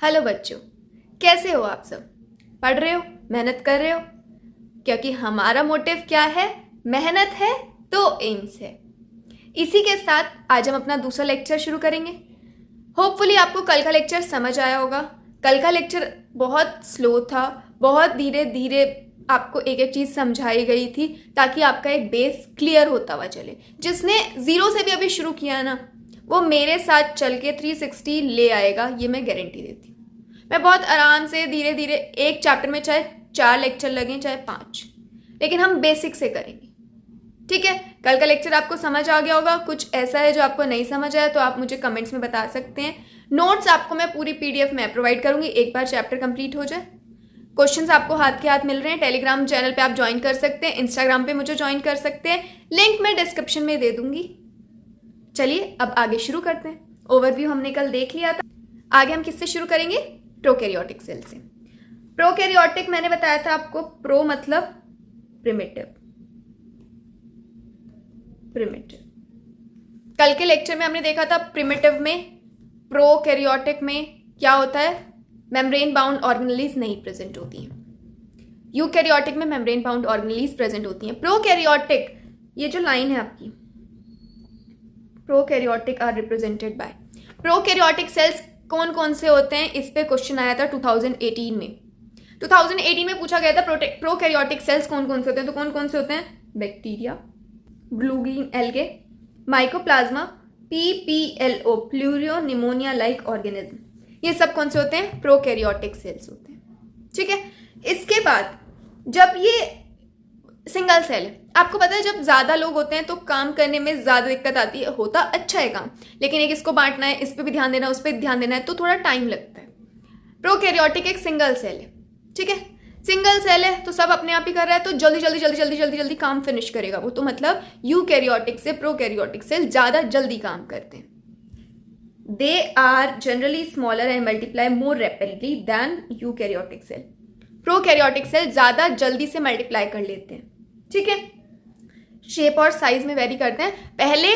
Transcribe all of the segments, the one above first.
Hello बच्चों, कैसे हो आप सब? पढ़ रहे हो, मेहनत कर रहे हो? क्योंकि हमारा मोटिव क्या है? मेहनत है तो एम्स है। इसी के साथ आज हम अपना दूसरा लेक्चर शुरू करेंगे। होपफुली आपको कल का लेक्चर समझ आया होगा। कल का लेक्चर बहुत स्लो था, बहुत धीरे धीरे आपको एक एक चीज़ समझाई गई थी ताकि आपका एक बेस क्लियर होता हुआ चले। जिसने ज़ीरो से भी अभी शुरू किया ना, वो मेरे साथ चल के 360 ले आएगा, ये मैं गारंटी देती हूँ। मैं बहुत आराम से धीरे धीरे एक चैप्टर में चाहे 4 लेक्चर लगें चाहे 5, लेकिन हम बेसिक से करेंगे। ठीक है, कल का लेक्चर आपको समझ आ गया होगा। कुछ ऐसा है जो आपको नहीं समझ आया तो आप मुझे कमेंट्स में बता सकते हैं। नोट्स आपको मैं पूरी PDF में प्रोवाइड करूंगी एक बार चैप्टर कंप्लीट हो जाए। क्वेश्चंस आपको हाथ के हाथ मिल रहे हैं। टेलीग्राम चैनल पे आप ज्वाइन कर सकते हैं, इंस्टाग्राम पे मुझे ज्वाइन कर सकते हैं, लिंक मैं डिस्क्रिप्शन में दे दूंगी। चलिए अब आगे शुरू करते हैं। ओवरव्यू हमने कल देख लिया था। आगे हम किससे शुरू करेंगे? प्रोकैरियोटिक सेल से। प्रोकैरियोटिक मैंने बताया था आपको, प्रो मतलब प्रिमिटिव। कल के लेक्चर में हमने देखा था प्रिमिटिव में, प्रोकैरियोटिक में क्या होता है? मेम्ब्रेन बाउंड ऑर्गेनेलीज नहीं प्रेजेंट होती हैं। यूकैरियोटिक में मेम्ब्रेन बाउंड ऑर्गेनेलीज प्रेजेंट होती हैं। प्रोकैरियोटिक, ये जो लाइन है आपकी, prokaryotic are represented by. Prokaryotic cells कौन कौन से होते हैं, इस पे क्वेश्चन आया था 2018 में। 2018 में पूछा गया था प्रोकैरियोटिक सेल्स कौन कौन से होते हैं। तो कौन कौन से होते हैं? Bacteria, blue green algae, mycoplasma, PPLO, pleuro pneumonia like organism. ये सब कौन से होते हैं? प्रोकैरियोटिक सेल्स होते हैं। ठीक है, इसके बाद जब ये सिंगल सेल है, आपको पता है जब ज्यादा लोग होते हैं तो काम करने में ज्यादा दिक्कत आती है। होता अच्छा है काम, लेकिन एक इसको बांटना है, इस पे भी ध्यान देना है, उस पर ध्यान देना है, तो थोड़ा टाइम लगता है। प्रोकैरियोटिक एक सिंगल सेल है। ठीक है, सिंगल सेल है तो सब अपने आप ही कर रहा है, तो जल्दी जल्दी जल्दी जल्दी जल्दी जल्दी काम फिनिश करेगा वो। तो मतलब यूकैरियोटिक से प्रोकैरियोटिक सेल ज्यादा जल्दी काम करते हैं। They are generally smaller and multiply more rapidly than eukaryotic cell. Prokaryotic cell ज्यादा जल्दी से मल्टीप्लाई कर लेते हैं। ठीक है, शेप और साइज में वेरी करते हैं। पहले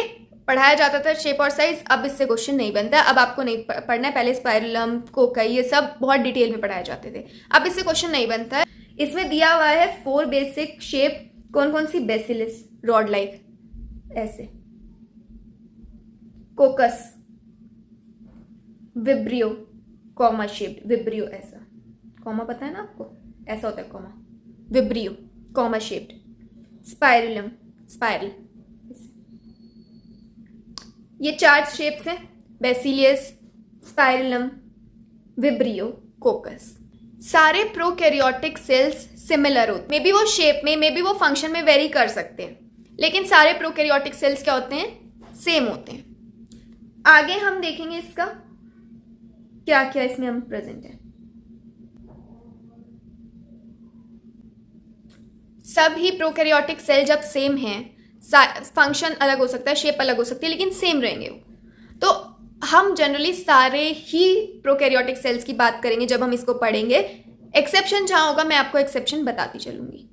पढ़ाया जाता था शेप और साइज, अब इससे क्वेश्चन नहीं बनता है। अब आपको नहीं पढ़ना है। पहले स्पाइरलम, कोकाई, ये सब बहुत डिटेल में पढ़ाए जाते थे। अब इससे क्वेश्चन नहीं बनता है। इसमें दिया हुआ है 4 बेसिक शेप। कौन कौन सी? बेसिलिस, रॉड लाइक ऐसे, कोकस, विब्रियो, कॉमा शेप्ड, विब्रियो ऐसा, कॉमा पता है ना आपको, ऐसा होता है comma, vibrio comma shaped, spirillum, spiral. ये 4 शेप्स हैं, बेसिलियस, स्पाइरलम, विब्रियो, कोकस। सारे प्रोकैरियोटिक सेल्स सिमिलर होते हैं। मे बी वो शेप में, मे बी वो फंक्शन में वेरी कर सकते हैं, लेकिन सारे प्रोकैरियोटिक सेल्स क्या होते हैं? सेम होते हैं। आगे हम देखेंगे इसका क्या क्या इसमें हम प्रेजेंट है। सभी प्रोकैरियोटिक सेल जब सेम हैं, फंक्शन अलग हो सकता है, शेप अलग हो सकती है, लेकिन सेम रहेंगे वो। तो हम जनरली सारे ही प्रोकैरियोटिक सेल्स की बात करेंगे जब हम इसको पढ़ेंगे। एक्सेप्शन जहां होगा मैं आपको एक्सेप्शन बताती चलूंगी।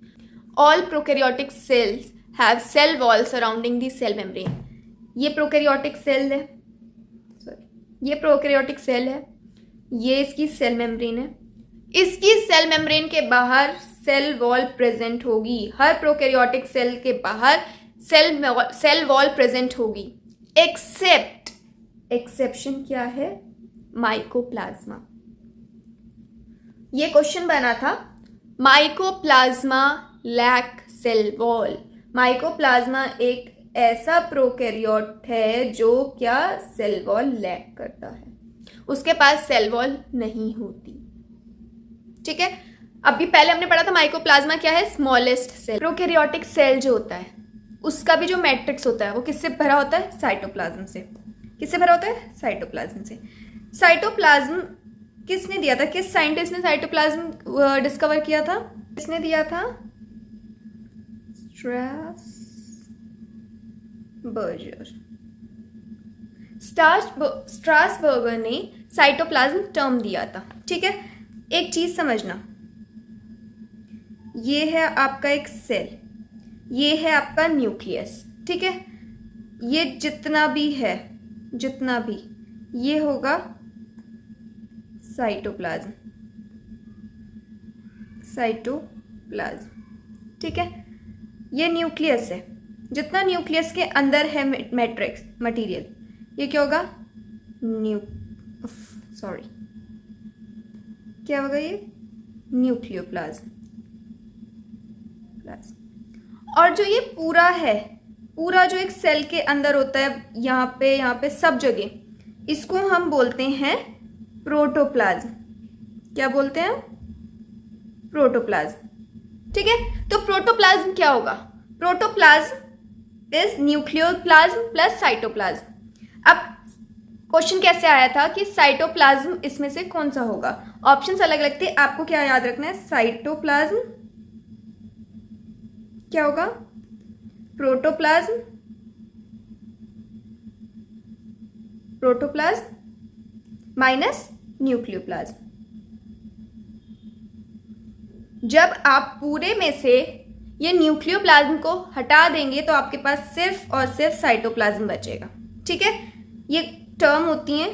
All prokaryotic cells have cell wall surrounding the cell membrane. ये प्रोकैरियोटिक सेल है, सॉरी, ये प्रोकैरियोटिक सेल है, ये इसकी सेल मेम्ब्रेन है। इसकी सेल मेम्ब्रेन के बाहर सेल वॉल प्रेजेंट होगी। हर प्रोकैरियोटिक सेल के बाहर सेल वॉल प्रेजेंट होगी, एक्सेप्ट, एक्सेप्शन क्या है? माइकोप्लाज्मा। ये क्वेश्चन बना था, mycoplasma lack cell wall. Mycoplasma एक ऐसा प्रोकैरियोट है जो क्या? सेल वॉल लैक करता है, उसके पास सेल वॉल नहीं होती। ठीक है, अभी पहले हमने पढ़ा था माइकोप्लाज्मा क्या है? Smallest cell. प्रोकैरियोटिक सेल जो होता है उसका भी जो मैट्रिक्स होता है वो किससे भरा होता है? साइटोप्लाज्म से। किससे भरा होता है? साइटोप्लाज्म से। साइटोप्लाज्म किसने दिया था? किस साइंटिस्ट ने साइटोप्लाज्म डिस्कवर किया था? किसने दिया था? स्ट्रासबर्गर ने साइटोप्लाज्म टर्म दिया था। ठीक है, एक चीज समझना, ये है आपका एक सेल, ये है आपका न्यूक्लियस। ठीक है, ये जितना भी है, जितना भी ये होगा साइटोप्लाज्म, साइटोप्लाज्म, ठीक है। ये न्यूक्लियस है, जितना न्यूक्लियस के अंदर है मैट्रिक्स मटेरियल, ये क्या होगा, क्या होगा, ये न्यूक्लियोप्लाज्म। और जो ये पूरा है, पूरा जो एक सेल के अंदर होता है, यहाँ पे सब जगह, इसको हम बोलते हैं प्रोटोप्लाज्म। क्या बोलते हैं, प्रोटोप्लाज्म, ठीक है। तो प्रोटोप्लाज्म क्या होगा, protoplasm is nucleoplasm plus cytoplasm. अब क्वेश्चन कैसे आया था कि साइटोप्लाज्म इसमें से कौन सा होगा, ऑप्शंस अलग अलग थे, आपको क्या याद रखना है, साइटोप्लाज्म क्या होगा, प्रोटोप्लाज्म, माइनस न्यूक्लियोप्लाज्म। जब आप पूरे में से ये न्यूक्लियोप्लाज्म को हटा देंगे तो आपके पास सिर्फ और सिर्फ साइटोप्लाज्म बचेगा, ठीक है। ये टर्म होती हैं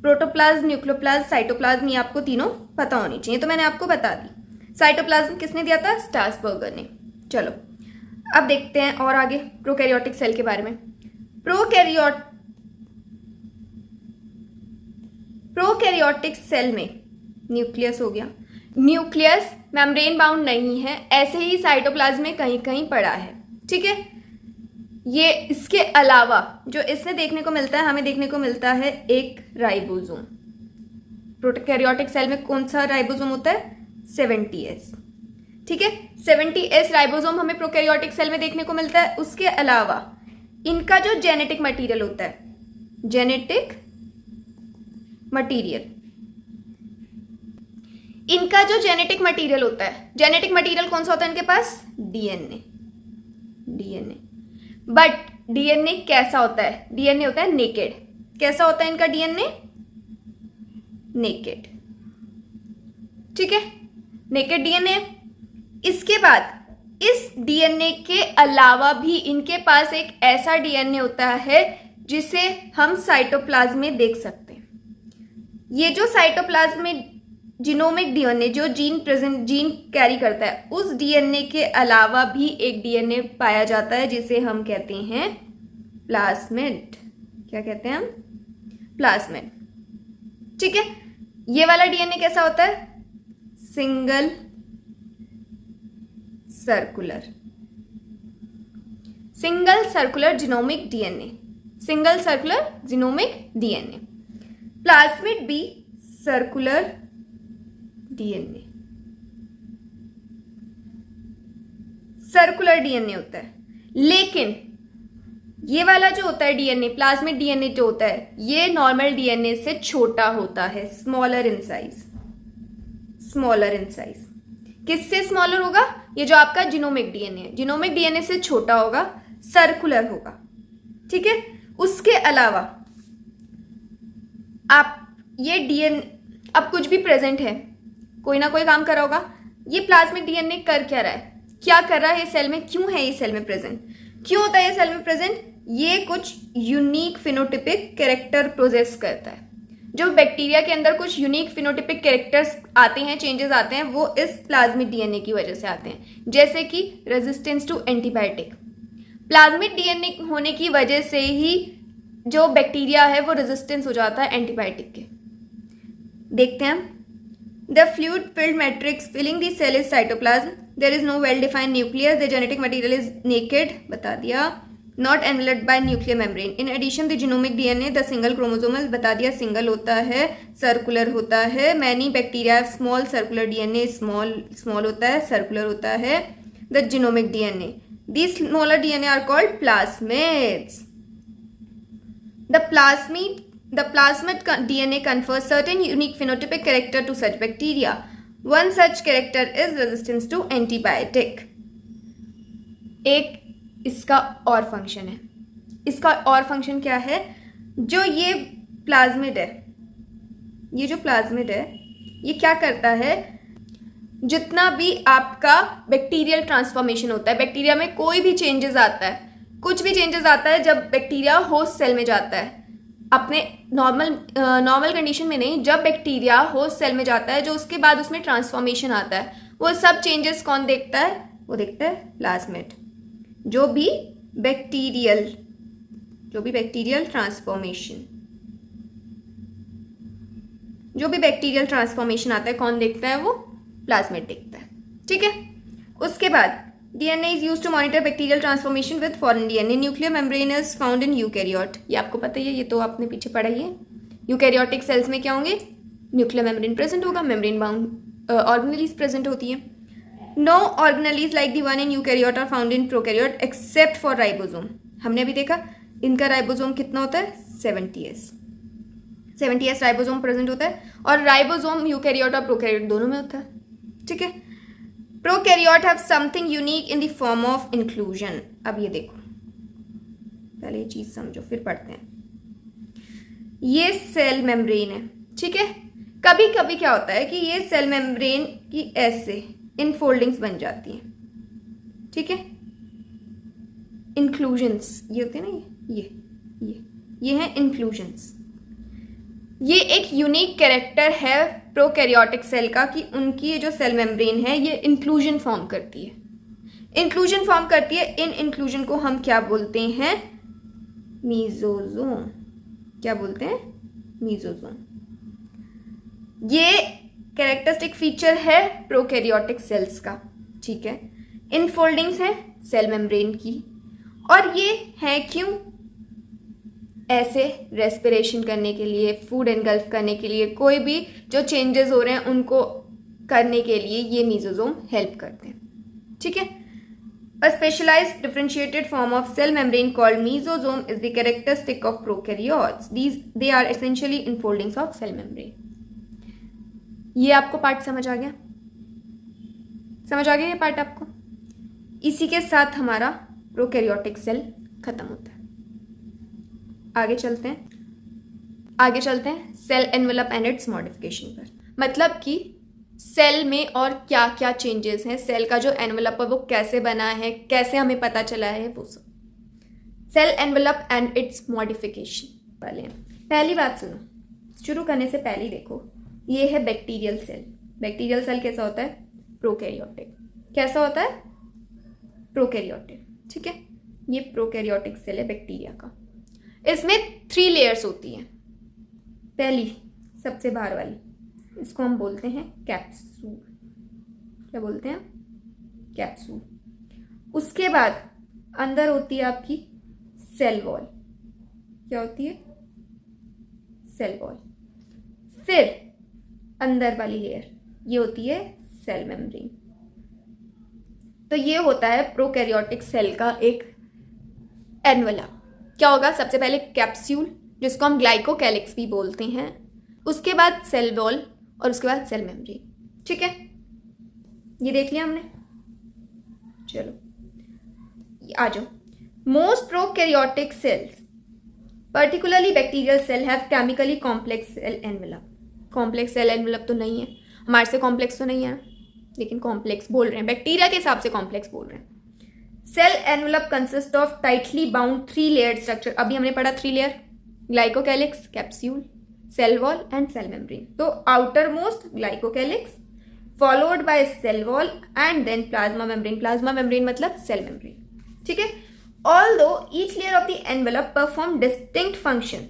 प्रोटोप्लाज्म, न्यूक्लियोप्लाज्म, साइटोप्लाज्म, ये आपको तीनों पता होनी चाहिए, तो मैंने आपको बता दी। साइटोप्लाज्म किसने दिया था, स्ट्रासबर्गर ने। चलो अब देखते हैं और आगे प्रोकैरियोटिक सेल के बारे में। प्रोकैरियोटिक सेल में न्यूक्लियस हो गया, न्यूक्लियस मेम्ब्रेन बाउंड नहीं है, ऐसे ही साइटोप्लाज्म में कहीं कहीं पड़ा है, ठीक है। ये इसके अलावा जो इसमें देखने को मिलता है, हमें देखने को मिलता है एक राइबोसोम। प्रोकैरियोटिक सेल में कौन सा राइबोसोम होता है, 70S, ठीक है। 70S राइबोसोम हमें प्रोकैरियोटिक सेल में देखने को मिलता है। उसके अलावा इनका जो जेनेटिक मटेरियल होता है, जेनेटिक मटेरियल, इनका जो जेनेटिक मटेरियल होता है, जेनेटिक मटेरियल कौन सा होता है इनके पास, डीएनए। बट डीएनए कैसा होता है, डीएनए होता है नेकेड। कैसा होता है इनका डीएनए, नेकेड, ठीक है, नेकेड डीएनए। इसके बाद इस डीएनए के अलावा भी इनके पास एक ऐसा डीएनए होता है जिसे हम साइटोप्लाज्म में देख सकते हैं। ये जो साइटोप्लाज्म में जीनोमिक डीएनए, जो जीन कैरी करता है, उस डीएनए के अलावा भी एक डीएनए पाया जाता है जिसे हम कहते हैं प्लाज्मिड। क्या कहते हैं हम, प्लाज्मिड, ठीक है। ये वाला डीएनए कैसा होता है, single circular genomic DNA, single circular genomic DNA. Plasmid भी सर्कुलर डीएनए, सर्कुलर डीएनए होता है। लेकिन ये वाला जो होता है डीएनए, प्लाज्मिड डीएनए जो होता है, ये नॉर्मल डीएनए से छोटा होता है, स्मॉलर इन साइज। किससे स्मॉलर होगा, ये जो आपका जीनोमिक डीएनए है, जीनोमिक डीएनए से छोटा होगा, सर्कुलर होगा, ठीक है। उसके अलावा आप ये डीएनए, अब कुछ भी प्रेजेंट है, कोई ना कोई काम कर रहा होगा। ये प्लाज्मिक डीएनए कर क्या रहा है, क्या कर रहा है ये सेल में, क्यों है ये सेल में प्रेजेंट, क्यों होता है ये सेल में प्रेजेंट, ये कुछ यूनिक फिनोटिपिक कैरेक्टर प्रोजेस करता है। जो बैक्टीरिया के अंदर कुछ यूनिक फिनोटिपिक कैरेक्टर्स आते हैं, चेंजेस आते हैं, वो इस प्लाज्मिक डीएनए की वजह से आते हैं, जैसे कि resistance to antibiotic. Plasmic DNA होने की वजह से ही जो बैक्टीरिया है वो रेजिस्टेंस हो जाता है एंटीबायोटिक के। देखते हैं हम, the fluid filled matrix filling the cell is cytoplasm, there is no well defined nucleus, the genetic material is naked, बता दिया, not enveloped by nuclear membrane. In addition the genomic DNA the single chromosomal, बता दिया, single होता है, circular होता है। Many bacteria small circular DNA, small होता है, सर्कुलर होता है। The genomic DNA, these smaller DNA are called plasmids. The plasmid DNA confers certain unique phenotypic character to such bacteria. One such character is resistance to antibiotic. एक इसका और function है, इसका और फंक्शन क्या है, जो ये प्लाज्मिड है, ये जो प्लाज्मिड है, ये क्या करता है, जितना भी आपका बैक्टीरियल ट्रांसफॉर्मेशन होता है, बैक्टीरिया में कोई भी चेंजेस आता है, कुछ भी चेंजेस आता है, जब बैक्टीरिया होस्ट सेल में जाता है, अपने नॉर्मल कंडीशन में नहीं, जब बैक्टीरिया होस्ट सेल में जाता है, जो उसके बाद उसमें ट्रांसफॉर्मेशन आता है, वो सब चेंजेस कौन देखता है? वो देखता है प्लाज्मिड। जो भी बैक्टीरियल ट्रांसफॉर्मेशन आता है, कौन देखता है? वो प्लाज्मिड देखता है। ठीक है। उसके बाद DNA is used to monitor bacterial transformation with foreign DNA. Nuclear membrane is found in eukaryote. ये आपको पता ही है, ये तो आपने पीछे पढ़ा ही है। यूकैरियोटिक सेल्स में क्या होंगे? न्यूक्लियर मेम्ब्रेन प्रेजेंट होगा, मेम्ब्रेन बाउंड ऑर्गेनेलीज प्रेजेंट होती है। No organelles like the one in eukaryote are found in prokaryote except for ribosome. हमने अभी देखा इनका राइबोसोम कितना होता है? 70s राइबोसोम प्रेजेंट होता है, और राइबोसोम यूकैरियोट और प्रोकैरियोट दोनों में होता है। ठीक है। Prokaryote have something unique in the form of inclusion. अब ये देखो, पहले ये चीज समझो फिर पढ़ते हैं। ये सेल मेम्ब्रेन है। ठीक है। कभी कभी क्या होता है कि ये सेल मेम्ब्रेन की ऐसे इनफोल्डिंग्स बन जाती हैं। ठीक है। इंक्लूजन्स ये होते हैं ना, ये हैं इंक्लूजन्स। ये एक यूनिक कैरेक्टर है प्रोकैरियोटिक सेल का कि उनकी ये जो सेल मेम्ब्रेन है ये इंक्लूजन फॉर्म करती है। इन इंक्लूजन को हम क्या बोलते हैं? मीजोजोम। क्या बोलते हैं? मीजोजोम। ये कैरेक्टरिस्टिक फीचर है प्रोकैरियोटिक सेल्स का। ठीक है। इनफोल्डिंग्स है सेल मेम्ब्रेन की, और ये है क्यों? ऐसे रेस्पिरेशन करने के लिए, फूड एनगल्फ करने के लिए, कोई भी जो चेंजेस हो रहे हैं उनको करने के लिए ये मीजोजोम हेल्प करते हैं। ठीक है। A specialized differentiated form of cell membrane called mesosome is the characteristic of prokaryotes. They are essentially enfoldings of cell membrane. ये आपको पार्ट समझ आ गया? ये पार्ट आपको? इसी के साथ हमारा प्रोकैरियोटिक सेल खत्म होता है। आगे चलते हैं cell envelope and its modification पर। मतलब कि सेल में और क्या क्या चेंजेस हैं, सेल का जो एनवेलप है वो कैसे बना है, कैसे हमें पता चला है, वो सब। Cell envelope and its modification वाले हैं। पहली बात सुनो, शुरू करने से पहले देखो, ये है बैक्टीरियल सेल कैसा होता है? प्रोकैरियोटिक। कैसा होता है? प्रोकैरियोटिक। ठीक है। ये प्रोकैरियोटिक सेल है बैक्टीरिया का। इसमें 3 लेयर्स होती हैं। पहली सबसे बाहर वाली, इसको हम बोलते हैं कैप्सूल। क्या बोलते हैं? कैप्सूल। उसके बाद अंदर होती है आपकी सेल वॉल। क्या होती है? Cell wall. फिर अंदर वाली लेयर ये होती है सेल मेम्ब्रेन। तो ये होता है प्रोकैरियोटिक सेल का एक एनवेलप। क्या होगा? सबसे पहले कैप्सूल, जिसको हम ग्लाइकोकैलिक्स भी बोलते हैं, उसके बाद सेल वॉल, और उसके बाद सेल मेम्ब्रेन। ठीक है। ये देख लिया हमने। चलो आ जाओ। Most prokaryotic cells, particularly bacterial cell, have chemically complex cell envelope. Complex cell envelope तो नहीं है, हमारे से कॉम्प्लेक्स तो नहीं है, लेकिन कॉम्प्लेक्स बोल रहे हैं, बैक्टीरिया के हिसाब से कॉम्प्लेक्स बोल रहे हैं। Cell envelope consist of tightly bound 3 layered structure. अभी हमने पढ़ा 3 layer, glycocalyx, capsule, cell wall and cell membrane. तो outermost glycocalyx, followed by cell wall and then plasma membrane. Plasma membrane मतलब सेल मेम्ब्रेन। ठीक है। Although each layer of the envelope perform distinct function,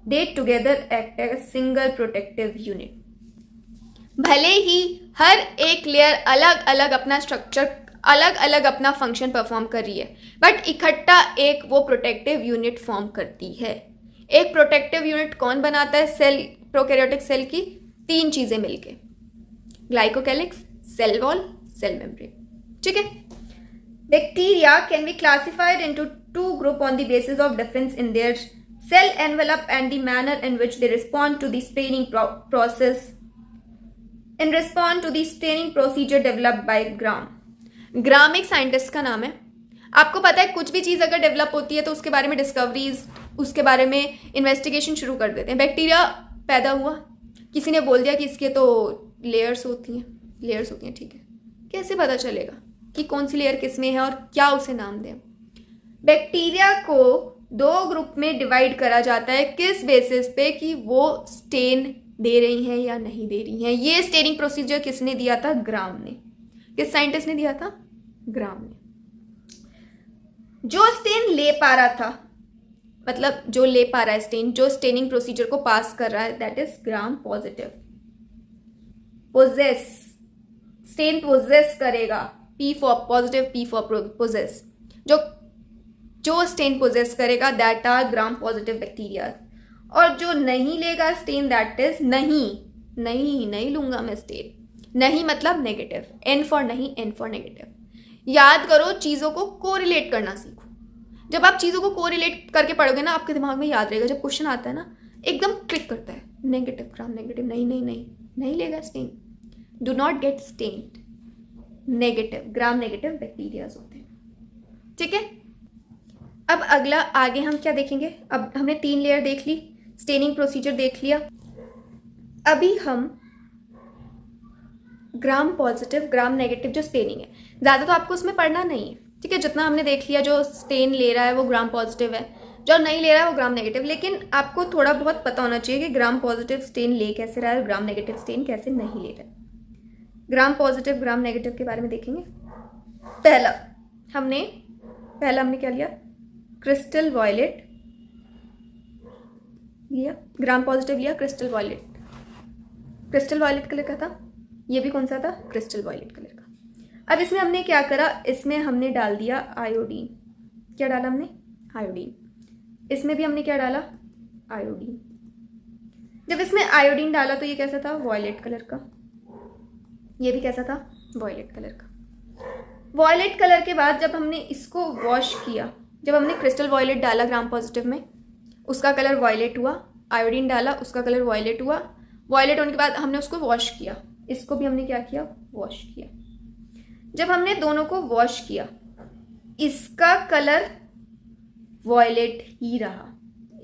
they together act as single protective unit. भले ही हर एक layer अलग अलग अपना structure, अलग अलग अपना फंक्शन परफॉर्म कर रही है, बट इकट्ठा एक वो प्रोटेक्टिव यूनिट फॉर्म करती है। एक प्रोटेक्टिव यूनिट कौन बनाता है? सेल, प्रोकैरियोटिक सेल की 3 चीजें मिलके, glycocalyx, cell wall, cell membrane. ठीक है। Bacteria can be classified into 2 group on the basis of difference in their cell envelope and the manner in which they respond to the staining process in respond to the staining procedure developed by Gram. Gram एक scientist का नाम है। आपको पता है कुछ भी चीज़ अगर डेवलप होती है तो उसके बारे में डिस्कवरीज, उसके बारे में इन्वेस्टिगेशन शुरू कर देते हैं। बैक्टीरिया पैदा हुआ, किसी ने बोल दिया कि इसके तो लेयर्स होती हैं। ठीक है। कैसे पता चलेगा कि कौन सी लेयर किस में है और क्या उसे नाम दें? बैक्टीरिया को दो ग्रुप में डिवाइड करा जाता है किस बेसिस पे कि वो स्टेन दे रही हैं या नहीं दे रही हैं। ये स्टेनिंग प्रोसीजर किसने दिया था? ग्राम ने। किस साइंटिस्ट ने दिया था? ग्राम ने। जो स्टेन ले पा रहा था, मतलब जो ले पा रहा है स्टेन, जो स्टेनिंग प्रोसीजर को पास कर रहा है, that is gram positive. Possess, stain possess करेगा, P for positive, P for possess. जो स्टेन पोजेस करेगा that are gram positive bacteria, और जो नहीं लेगा स्टेन दैट इज नहीं लूंगा मैं स्टेन। नहीं मतलब नेगेटिव, N फॉर नहीं, N फॉर नेगेटिव। याद करो, चीज़ों को कोरिलेट करना सीखो। जब आप चीज़ों को कोरिलेट करके पढ़ोगे ना, आपके दिमाग में याद रहेगा। जब क्वेश्चन आता है ना, एकदम क्लिक करता है। नेगेटिव, ग्राम नेगेटिव, नहीं लेगा stain. Do not get stained. Negative, gram negative bacterias होते हैं। ठीक है, अब अगला आगे हम क्या देखेंगे? अब हमने 3 लेयर देख ली, स्टेनिंग प्रोसीजर देख लिया। अभी हम ग्राम पॉजिटिव, ग्राम नेगेटिव जो स्टेनिंग है, ज़्यादा तो आपको उसमें पढ़ना नहीं है। ठीक है, जितना हमने देख लिया, जो स्टेन ले रहा है वो ग्राम पॉजिटिव है, जो नहीं ले रहा है वो ग्राम नेगेटिव। लेकिन आपको थोड़ा बहुत पता होना चाहिए कि ग्राम पॉजिटिव स्टेन ले कैसे रहा है, ग्राम नेगेटिव स्टेन कैसे नहीं ले रहा है। ग्राम पॉजिटिव, ग्राम नेगेटिव के बारे में देखेंगे। पहला हमने क्या लिया? क्रिस्टल वॉयलेट लिया, ग्राम पॉजिटिव लिया, क्रिस्टल वॉयलेट कलर का था। ये भी कौन सा था? क्रिस्टल वॉयलेट कलर का। अब इसमें हमने क्या करा? इसमें हमने डाल दिया आयोडीन। क्या डाला हमने? आयोडीन। इसमें भी हमने क्या डाला? आयोडीन। जब इसमें आयोडीन डाला तो ये कैसा था? वॉयलेट कलर का। ये भी कैसा था? वॉयलेट कलर का। वॉयलेट कलर के बाद जब हमने इसको वॉश किया, जब हमने क्रिस्टल वॉयलेट डाला ग्राम पॉजिटिव में, उसका कलर वॉयलेट हुआ। आयोडीन डाला, उसका कलर वॉयलेट हुआ। वॉयलेट होने के बाद हमने उसको वॉश किया। इसको भी हमने क्या किया? वॉश किया। जब हमने दोनों को वॉश किया, इसका कलर वॉयलेट ही रहा,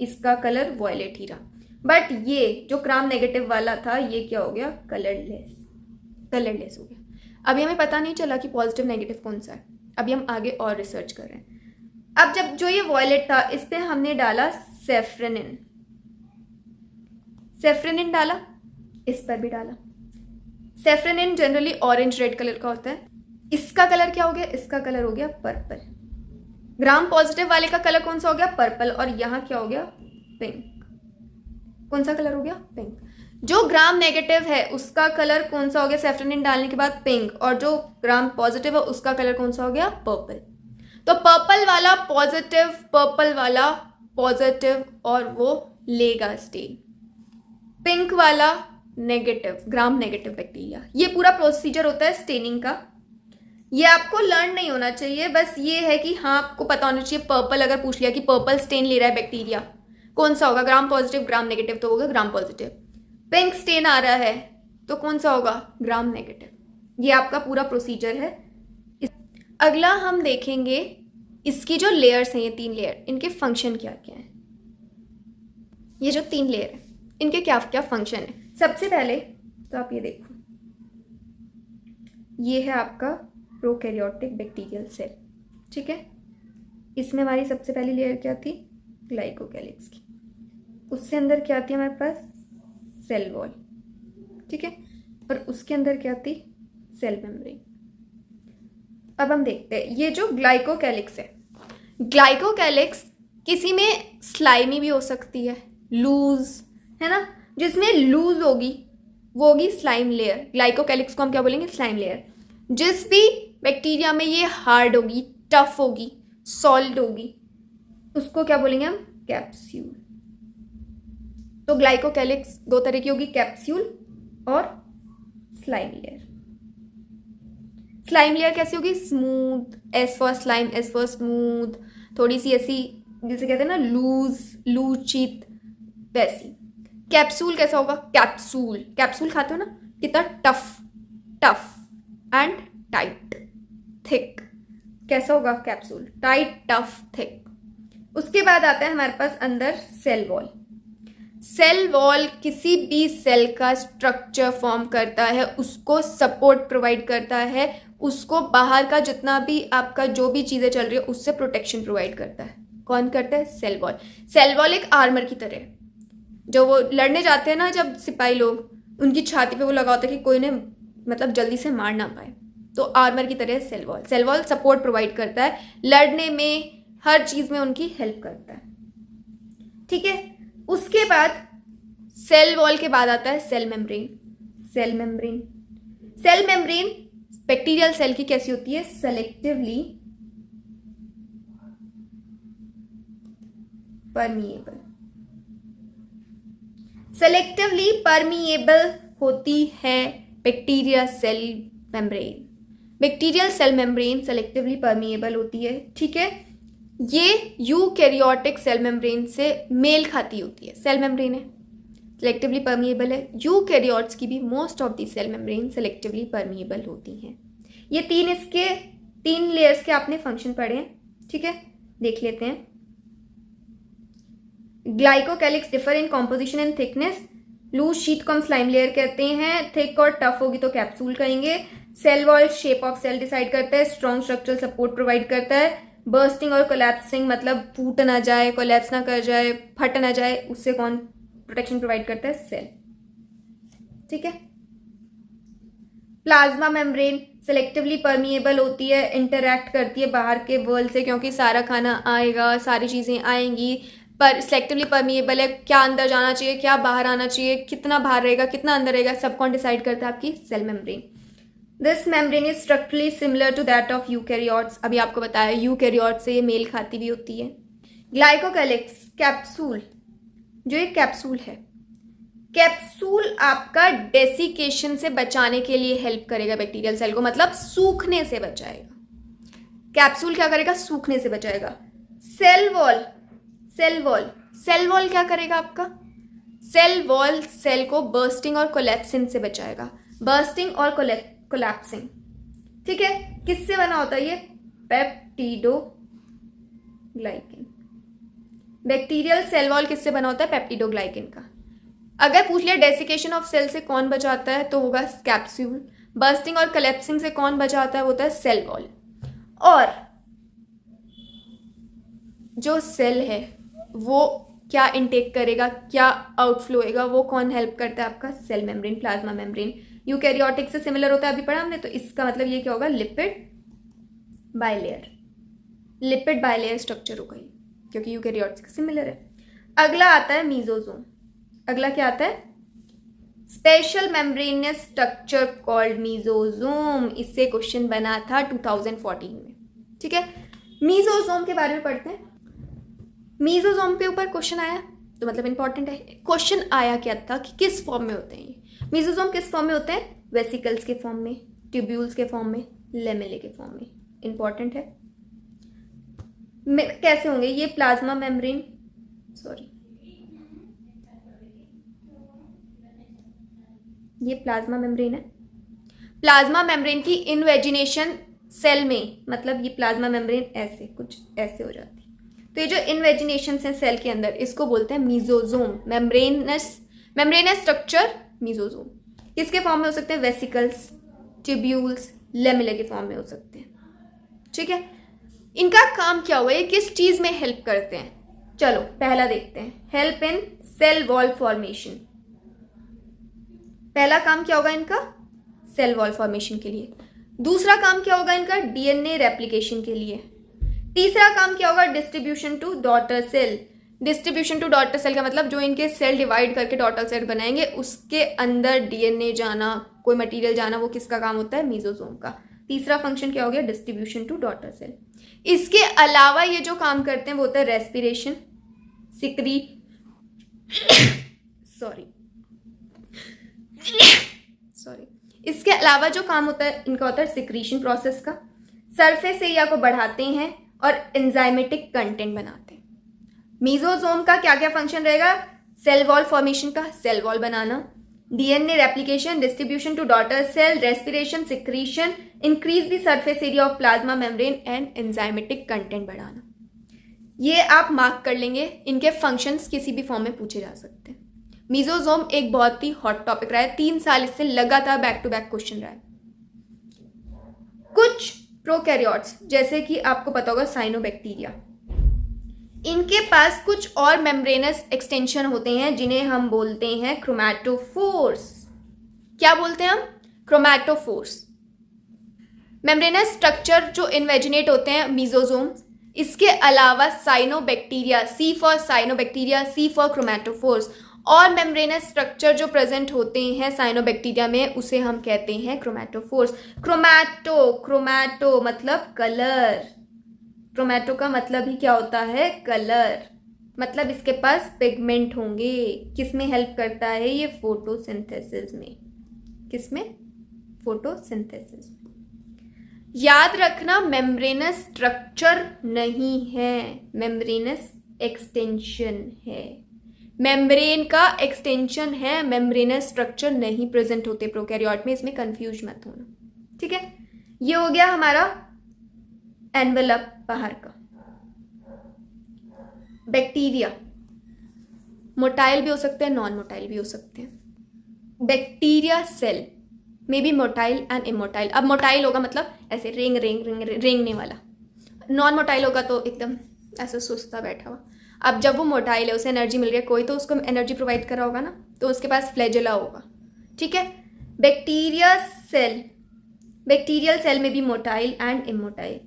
इसका कलर वॉयलेट ही रहा। बट ये जो ग्राम नेगेटिव वाला था, ये क्या हो गया? कलरलेस हो गया। अभी हमें पता नहीं चला कि पॉजिटिव नेगेटिव कौन सा है। अभी हम आगे और रिसर्च कर रहे हैं। अब जब जो ये वॉयलेट था, इस पे हमने डाला सेफ्रेनिन डाला, इस पर भी डाला। Safranin generally orange red colour का होता है। इसका कलर क्या हो गया? इसका कलर हो गया पर्पल। ग्राम पॉजिटिव वाले का कलर कौन सा हो गया? पर्पल। और यहाँ क्या हो गया? पिंक। कौन सा कलर हो गया? पिंक। जो ग्राम नेगेटिव है उसका कलर कौन सा हो गया? सेफ्रेनिन डालने के बाद पिंक। और जो ग्राम पॉजिटिव है उसका कलर कौन सा हो गया? पर्पल। तो पर्पल वाला पॉजिटिव और वो लेगा स्टेन। पिंक वाला नेगेटिव, ग्राम नेगेटिव बैक्टीरिया। ये पूरा प्रोसीजर होता है स्टेनिंग का। ये आपको लर्न नहीं होना चाहिए, बस ये है कि हाँ आपको पता होना चाहिए। पर्पल अगर पूछ लिया कि पर्पल स्टेन ले रहा है बैक्टीरिया, कौन सा होगा? ग्राम पॉजिटिव, ग्राम नेगेटिव, तो होगा ग्राम पॉजिटिव। पिंक स्टेन आ रहा है तो कौन सा होगा? Gram negative. ये आपका पूरा प्रोसीजर है। अगला हम देखेंगे इसकी जो लेयर्स हैं, ये 3 लेयर, इनके फंक्शन क्या क्या है। ये जो 3 लेयर है, इनके क्या क्या फंक्शन है। सबसे पहले तो आप ये देखो, ये है आपका प्रोकैरियोटिक बैक्टीरियल सेल। ठीक है, इसमें हमारी सबसे पहली लेयर क्या थी? ग्लाइकोकैलिक्स की। उससे अंदर क्या थी हमारे पास? Cell wall. ठीक है, और उसके अंदर क्या थी? Cell membrane. अब हम देखते हैं ये जो ग्लाइकोकैलिक्स है, ग्लाइकोकैलिक्स किसी में स्लाइमी भी हो सकती है, लूज, है ना। जिसमें लूज होगी वो होगी स्लाइम लेयर। ग्लाइकोकैलिक्स को हम क्या बोलेंगे? Slime layer. जिस भी बैक्टीरिया में ये हार्ड होगी, टफ होगी, सॉलिड होगी, उसको क्या बोलेंगे हम? कैप्सूल। तो ग्लाइकोकैलिक्स 2 तरह की होगी, कैप्सूल और स्लाइम लेयर। स्लाइम लेयर कैसी होगी? Smooth, S for slime, S for smooth, थोड़ी सी ऐसी जिसे कहते हैं ना लूचित, वैसी। कैप्सूल कैसा होगा? कैप्सूल खाते हो ना, कितना टफ एंड टाइट, थिक। कैसा होगा कैप्सूल? Tight, tough, thick. उसके बाद आता है हमारे पास अंदर सेल वॉल। सेल वॉल किसी भी सेल का स्ट्रक्चर फॉर्म करता है, उसको सपोर्ट प्रोवाइड करता है, उसको बाहर का जितना भी आपका जो भी चीज़ें चल रही है उससे प्रोटेक्शन प्रोवाइड करता है। कौन करता है? Cell wall. सेल वॉल एक आर्मर की तरह है, जो वो लड़ने जाते हैं ना जब सिपाही लोग, उनकी छाती पे वो लगा होता है कि कोई ने मतलब जल्दी से मार ना पाए, तो आर्मर की तरह cell wall. Cell wall support provide करता है, लड़ने में हर चीज़ में उनकी हेल्प करता है। ठीक है, उसके बाद सेल वॉल के बाद आता है cell membrane. Cell membrane, cell membrane bacterial cell की कैसी होती है? Selectively permeable. सेलेक्टिवली परमिएबल होती है bacteria cell membrane. Bacterial cell membrane selectively permeable होती है। ठीक है, ये यूकैरियोटिक सेल मेम्ब्रेन से मेल खाती होती है। सेल मेम्ब्रेन है, सेलेक्टिवली परमिएबल है। यूकैरियोट्स की भी most of the cell membrane selectively permeable होती हैं। ये तीन लेयर्स के आपने फंक्शन पढ़े हैं। ठीक है, देख लेते हैं। Glycocalyx differ in composition and thickness. Loose sheet को हम स्लाइम लेयर कहते हैं। थिक और टफ होगी तो कैप्सूल कहेंगे। Cell wall shape of cell decide करता है। स्ट्रॉन्ग स्ट्रक्चरल सपोर्ट प्रोवाइड करता है। बर्स्टिंग और कोलैप्सिंग मतलब फूट ना जाए, कोलैप्स ना कर जाए, फट ना जाए, उससे कौन प्रोटेक्शन प्रोवाइड करता है? सेल। ठीक है, प्लाज्मा मेम्ब्रेन सेलेक्टिवली परमिएबल होती है, इंटरैक्ट करती है बाहर के वर्ल्ड से, क्योंकि सारा खाना आएगा, सारी चीज़ें आएंगी, पर सेलेक्टिवली परमिएबल है। क्या अंदर जाना चाहिए, क्या बाहर आना चाहिए, कितना बाहर रहेगा, कितना अंदर रहेगा, सब कौन डिसाइड करता है? आपकी cell membrane. This membrane is structurally similar to that of eukaryotes. अभी आपको बताया यूकैरियोट्स से ये मेल खाती भी होती है। ग्लाइकोकैलिक्स कैप्सूल, जो एक कैप्सूल है, कैप्सूल आपका डेसिकेशन से बचाने के लिए हेल्प करेगा बैक्टीरियल सेल को, मतलब सूखने से बचाएगा। कैप्सूल क्या करेगा? सूखने से बचाएगा। Cell wall, cell wall, cell wall क्या करेगा आपका? सेल वॉल सेल को बर्स्टिंग और कोलैप्सिंग से बचाएगा। बर्स्टिंग और कोलैप्सिंग। ठीक है, किससे बना होता है ये? पेप्टिडोग्लाइकेन। बैक्टीरियल सेल वॉल किससे बना होता है? पेप्टिडोग्लाइकेन का। अगर पूछ लिया डेसिकेशन ऑफ सेल से कौन बचाता है, तो होगा कैप्सूल। बर्स्टिंग और कोलैप्सिंग से कौन बचाता है? होता है सेल वॉल। और जो सेल है वो क्या इनटेक करेगा, क्या आउटफ्लो होएगा, वो कौन हेल्प करता है? आपका cell membrane, plasma membrane. Eukaryotic से सिमिलर होता है, अभी पढ़ा हमने, तो इसका मतलब ये क्या होगा? Lipid bilayer. Lipid bilayer structure होगा ये, क्योंकि यूकैरियोट्स से सिमिलर है। अगला आता है मीजोजोम। अगला क्या आता है? Special membranosus structure called mesosome. इससे क्वेश्चन बना था 2014 में। ठीक है, मीजोजोम के बारे में पढ़ते हैं। मीजोजोम के ऊपर क्वेश्चन आया तो मतलब इंपॉर्टेंट है। क्वेश्चन आया क्या था कि किस फॉर्म में होते हैं ये मीजोजोम? किस फॉर्म में होते हैं? वेसिकल्स के फॉर्म में, ट्यूब्यूल्स के फॉर्म में, लेमेले के फॉर्म में। इंपॉर्टेंट है। कैसे होंगे ये? प्लाज्मा मेम्ब्रेन, सॉरी, ये प्लाज्मा मेम्ब्रेन है। प्लाज्मा मेम्ब्रेन की इनवेजिनेशन सेल में, मतलब ये प्लाज्मा मेम्ब्रेन ऐसे कुछ ऐसे हो जाती है, तो ये जो इनवेजिनेशन है सेल के अंदर, इसको बोलते हैं मीजोजोम। Membranous structure mesosome. किसके फॉर्म में हो सकते हैं? वेसिकल्स, ट्यूब्यूल्स, लेमेले के फॉर्म में हो सकते हैं। ठीक है, इनका काम क्या हुआ है? किस चीज में हेल्प करते हैं? चलो पहला देखते हैं, help in cell wall formation. पहला काम क्या होगा इनका? सेल वॉल फॉर्मेशन के लिए। दूसरा काम क्या होगा इनका? डीएनए रेप्लिकेशन के लिए। तीसरा काम क्या होगा? Distribution to daughter cell. Distribution to daughter cell का मतलब जो इनके सेल डिवाइड करके डॉटर सेल बनाएंगे, उसके अंदर डीएनए जाना, कोई मटेरियल जाना, वो किसका काम होता है? मीजोजोम का। तीसरा फंक्शन क्या हो गया? Distribution to daughter cell. इसके अलावा ये जो काम करते हैं वो होता है रेस्पिरेशन, सॉरी इसके अलावा जो काम होता है इनका होता है सिक्रीशन प्रोसेस का, सरफेस एरिया को बढ़ाते हैं और एंजाइमेटिक कंटेंट बनाते हैं। मीजोजोम का क्या क्या फंक्शन रहेगा? सेल वॉल फॉर्मेशन का, सेल वॉल बनाना, DNA replication, distribution to daughter cell, respiration, secretion, increase the surface area of plasma membrane and enzymatic content बढ़ाना। ये आप मार्क कर लेंगे, इनके फंक्शंस किसी भी फॉर्म में पूछे जा सकते हैं। मीजोजोम एक बहुत ही हॉट टॉपिक रहा है, 3 साल इससे लगातार बैक टू बैक क्वेश्चन रहा है। कुछ प्रोकैरियोट्स जैसे कि आपको पता होगा साइनोबैक्टीरिया, इनके पास कुछ और मेम्ब्रेनस एक्सटेंशन होते हैं जिन्हें हम बोलते हैं क्रोमैटोफोर्स। क्या बोलते हैं हम? क्रोमैटोफोर्स। मेम्ब्रेनस स्ट्रक्चर जो इन्वेजिनेट होते हैं मीजोजोम्स, इसके अलावा cyanobacteria, C for cyanobacteria, C for chromatophores, और मेम्ब्रेनस स्ट्रक्चर जो प्रेजेंट होते हैं साइनोबैक्टीरिया में उसे हम कहते हैं क्रोमैटोफोर्स। क्रोमैटो मतलब कलर। क्रोमैटो का मतलब ही क्या होता है? कलर। मतलब इसके पास पिगमेंट होंगे। किसमें हेल्प करता है ये? फोटोसिंथेसिस में। किसमें? फोटोसिंथेसिस में। याद रखना, मेम्ब्रेनस स्ट्रक्चर नहीं है, मेम्ब्रेनस एक्सटेंशन है। मेम्ब्रेन का एक्सटेंशन है, मेम्ब्रेनस स्ट्रक्चर नहीं प्रेजेंट होते प्रोकैरियोट में, इसमें कंफ्यूज मत होना, ठीक है। ये हो गया हमारा एनवेलप बाहर का। बैक्टीरिया मोटाइल भी हो सकते हैं, नॉन मोटाइल भी हो सकते हैं। Bacteria cell may be motile and immotile. अब मोटाइल होगा मतलब ऐसे रेंगने वाला, नॉन मोटाइल होगा तो एकदम ऐसे सुस्ता बैठा हुआ। अब जब वो मोटाइल है, उसे एनर्जी मिल रही है, कोई तो उसको एनर्जी प्रोवाइड कर रहा होगा ना, तो उसके पास फ्लैजेला होगा, ठीक है। बैक्टीरियल सेल में भी मोटाइल एंड इमोटाइल।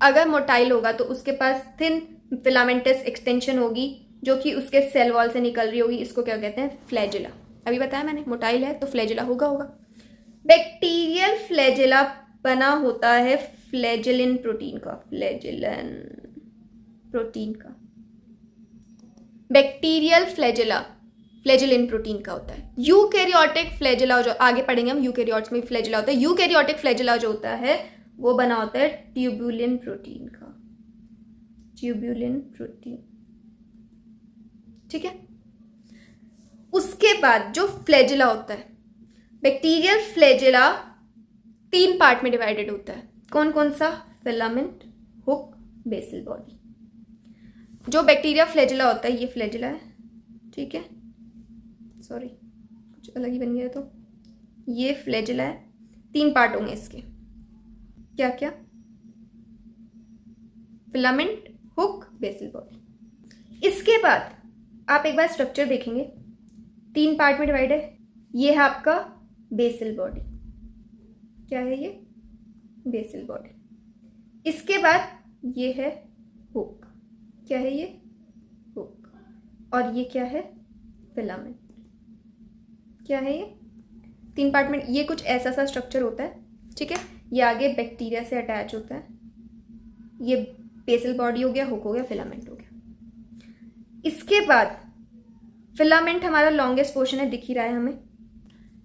अगर मोटाइल होगा तो उसके पास थिन फिलामेंटस एक्सटेंशन होगी जो कि उसके सेल वॉल से निकल रही होगी, इसको क्या कहते हैं? फ्लैजेला। अभी बताया मैंने, मोटाइल है तो फ्लैजेला होगा। बैक्टीरियल फ्लैजेला बना होता है फ्लैजेलिन प्रोटीन का, बैक्टीरियल फ्लैजेलिन प्रोटीन का होता है। यूकैरियोटिक फ्लैजेला जो आगे पढ़ेंगे हम, यूकैरियोट्स में भी फ्लैजेला होता है। यूकैरियोटिक फ्लैजेला जो होता है वो बना होता है ट्यूबुलिन प्रोटीन का, ठीक है। उसके बाद जो फ्लैजेला होता है, बैक्टीरियल फ्लैजेला 3 पार्ट में डिवाइडेड होता है। कौन कौन सा? Filament, hook, basal body. जो बैक्टीरिया फ्लैजेला होता है, ये फ्लैजेला है, ठीक है। सॉरी, कुछ अलग ही बन गया। तो ये फ्लैजेला है, 3 पार्ट होंगे इसके। क्या क्या? Filament, hook, basal body. इसके बाद आप एक बार स्ट्रक्चर देखेंगे, 3 पार्ट में डिवाइड है। ये है आपका बेसल बॉडी। क्या है ये? Basal body. इसके बाद ये है हुक। क्या है ये? हुक। और ये क्या है? फिलामेंट। क्या है ये? 3 पार्ट में। ये कुछ ऐसा सा स्ट्रक्चर होता है, ठीक है। ये आगे बैक्टीरिया से अटैच होता है। ये बेसल बॉडी हो गया, हुक हो गया, फिलामेंट हो गया। इसके बाद फिलामेंट हमारा लॉन्गेस्ट पोर्शन है, दिख ही रहा है हमें,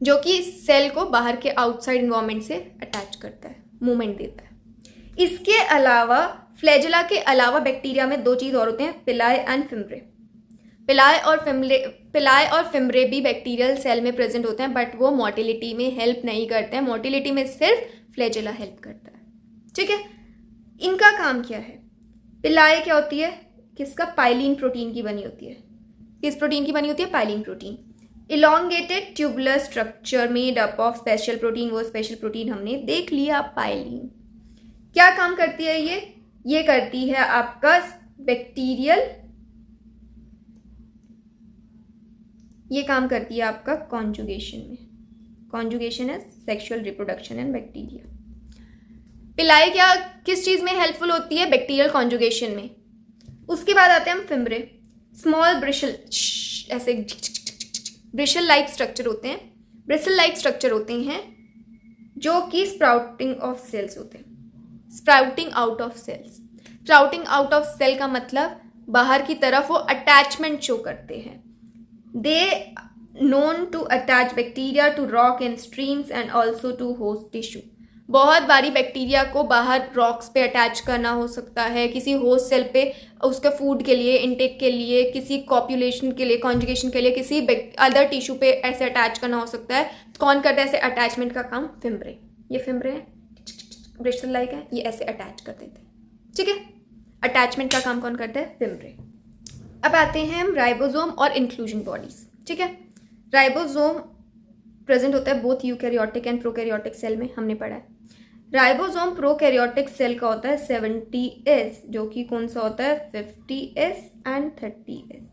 जो कि सेल को बाहर के आउटसाइड इन्वायरमेंट से अटैच करता है, मूवमेंट देता है। इसके अलावा फ्लैजेला के अलावा बैक्टीरिया में 2 चीज़ और होते हैं, पिलाई एंड फिम्ब्रे। पिलाई और फिम्ब्रे भी बैक्टीरियल सेल में प्रेजेंट होते हैं, बट वो मोटिलिटी में हेल्प नहीं करते हैं। मोटिलिटी में सिर्फ फ्लैजेला हेल्प करता है, ठीक है। इनका काम क्या है? पिलाई क्या होती है? किसका? पाइलिन प्रोटीन की बनी होती है। किस प्रोटीन की बनी होती है? Pilin protein. Elongated tubular structure made up of special protein. वो स्पेशल प्रोटीन हमने देख लिया, पाइलिन। क्या काम करती है ये करती है आपका बैक्टीरियल, ये काम करती है आपका कॉन्जुगेशन में। कॉन्जुगेशन है सेक्सुअल रिप्रोडक्शन इन बैक्टीरिया। पिलाई क्या किस चीज में हेल्पफुल होती है? बैक्टीरियल कॉन्जुगेशन में। उसके बाद आते हैं हम फिम्ब्रे। स्मॉल ब्रिशल, ऐसे ब्रिशल लाइक स्ट्रक्चर होते हैं, जो कि स्प्राउटिंग ऑफ सेल्स होते हैं। स्प्राउटिंग आउट ऑफ सेल का मतलब बाहर की तरफ वो अटैचमेंट शो करते हैं। They known to attach bacteria to rock and streams and also to host tissue. बहुत बारी बैक्टीरिया को बाहर रॉक्स पे अटैच करना हो सकता है, किसी होस्ट सेल पे उसके फूड के लिए, इंटेक के लिए, किसी कॉप्युलेशन के लिए, कॉन्जुगेशन के लिए, किसी अदर टिश्यू पे ऐसे अटैच करना हो सकता है। कौन करता है ऐसे अटैचमेंट का काम? फिम्ब्रे। ये फिम्ब्रे है, ब्रिस्टल लाइक है, ये ऐसे अटैच कर देते हैं, ठीक है। अटैचमेंट का काम कौन करता है? फिम्ब्रे। अब आते हैं हम राइबोसोम और इंक्लूजन बॉडीज, ठीक है। राइबोसोम प्रेजेंट होता है both eukaryotic and prokaryotic cell में, हमने पढ़ा है। राइबोसोम प्रोकैरियोटिक सेल का होता है 70S, जो कि कौन सा होता है 50S एंड 30S।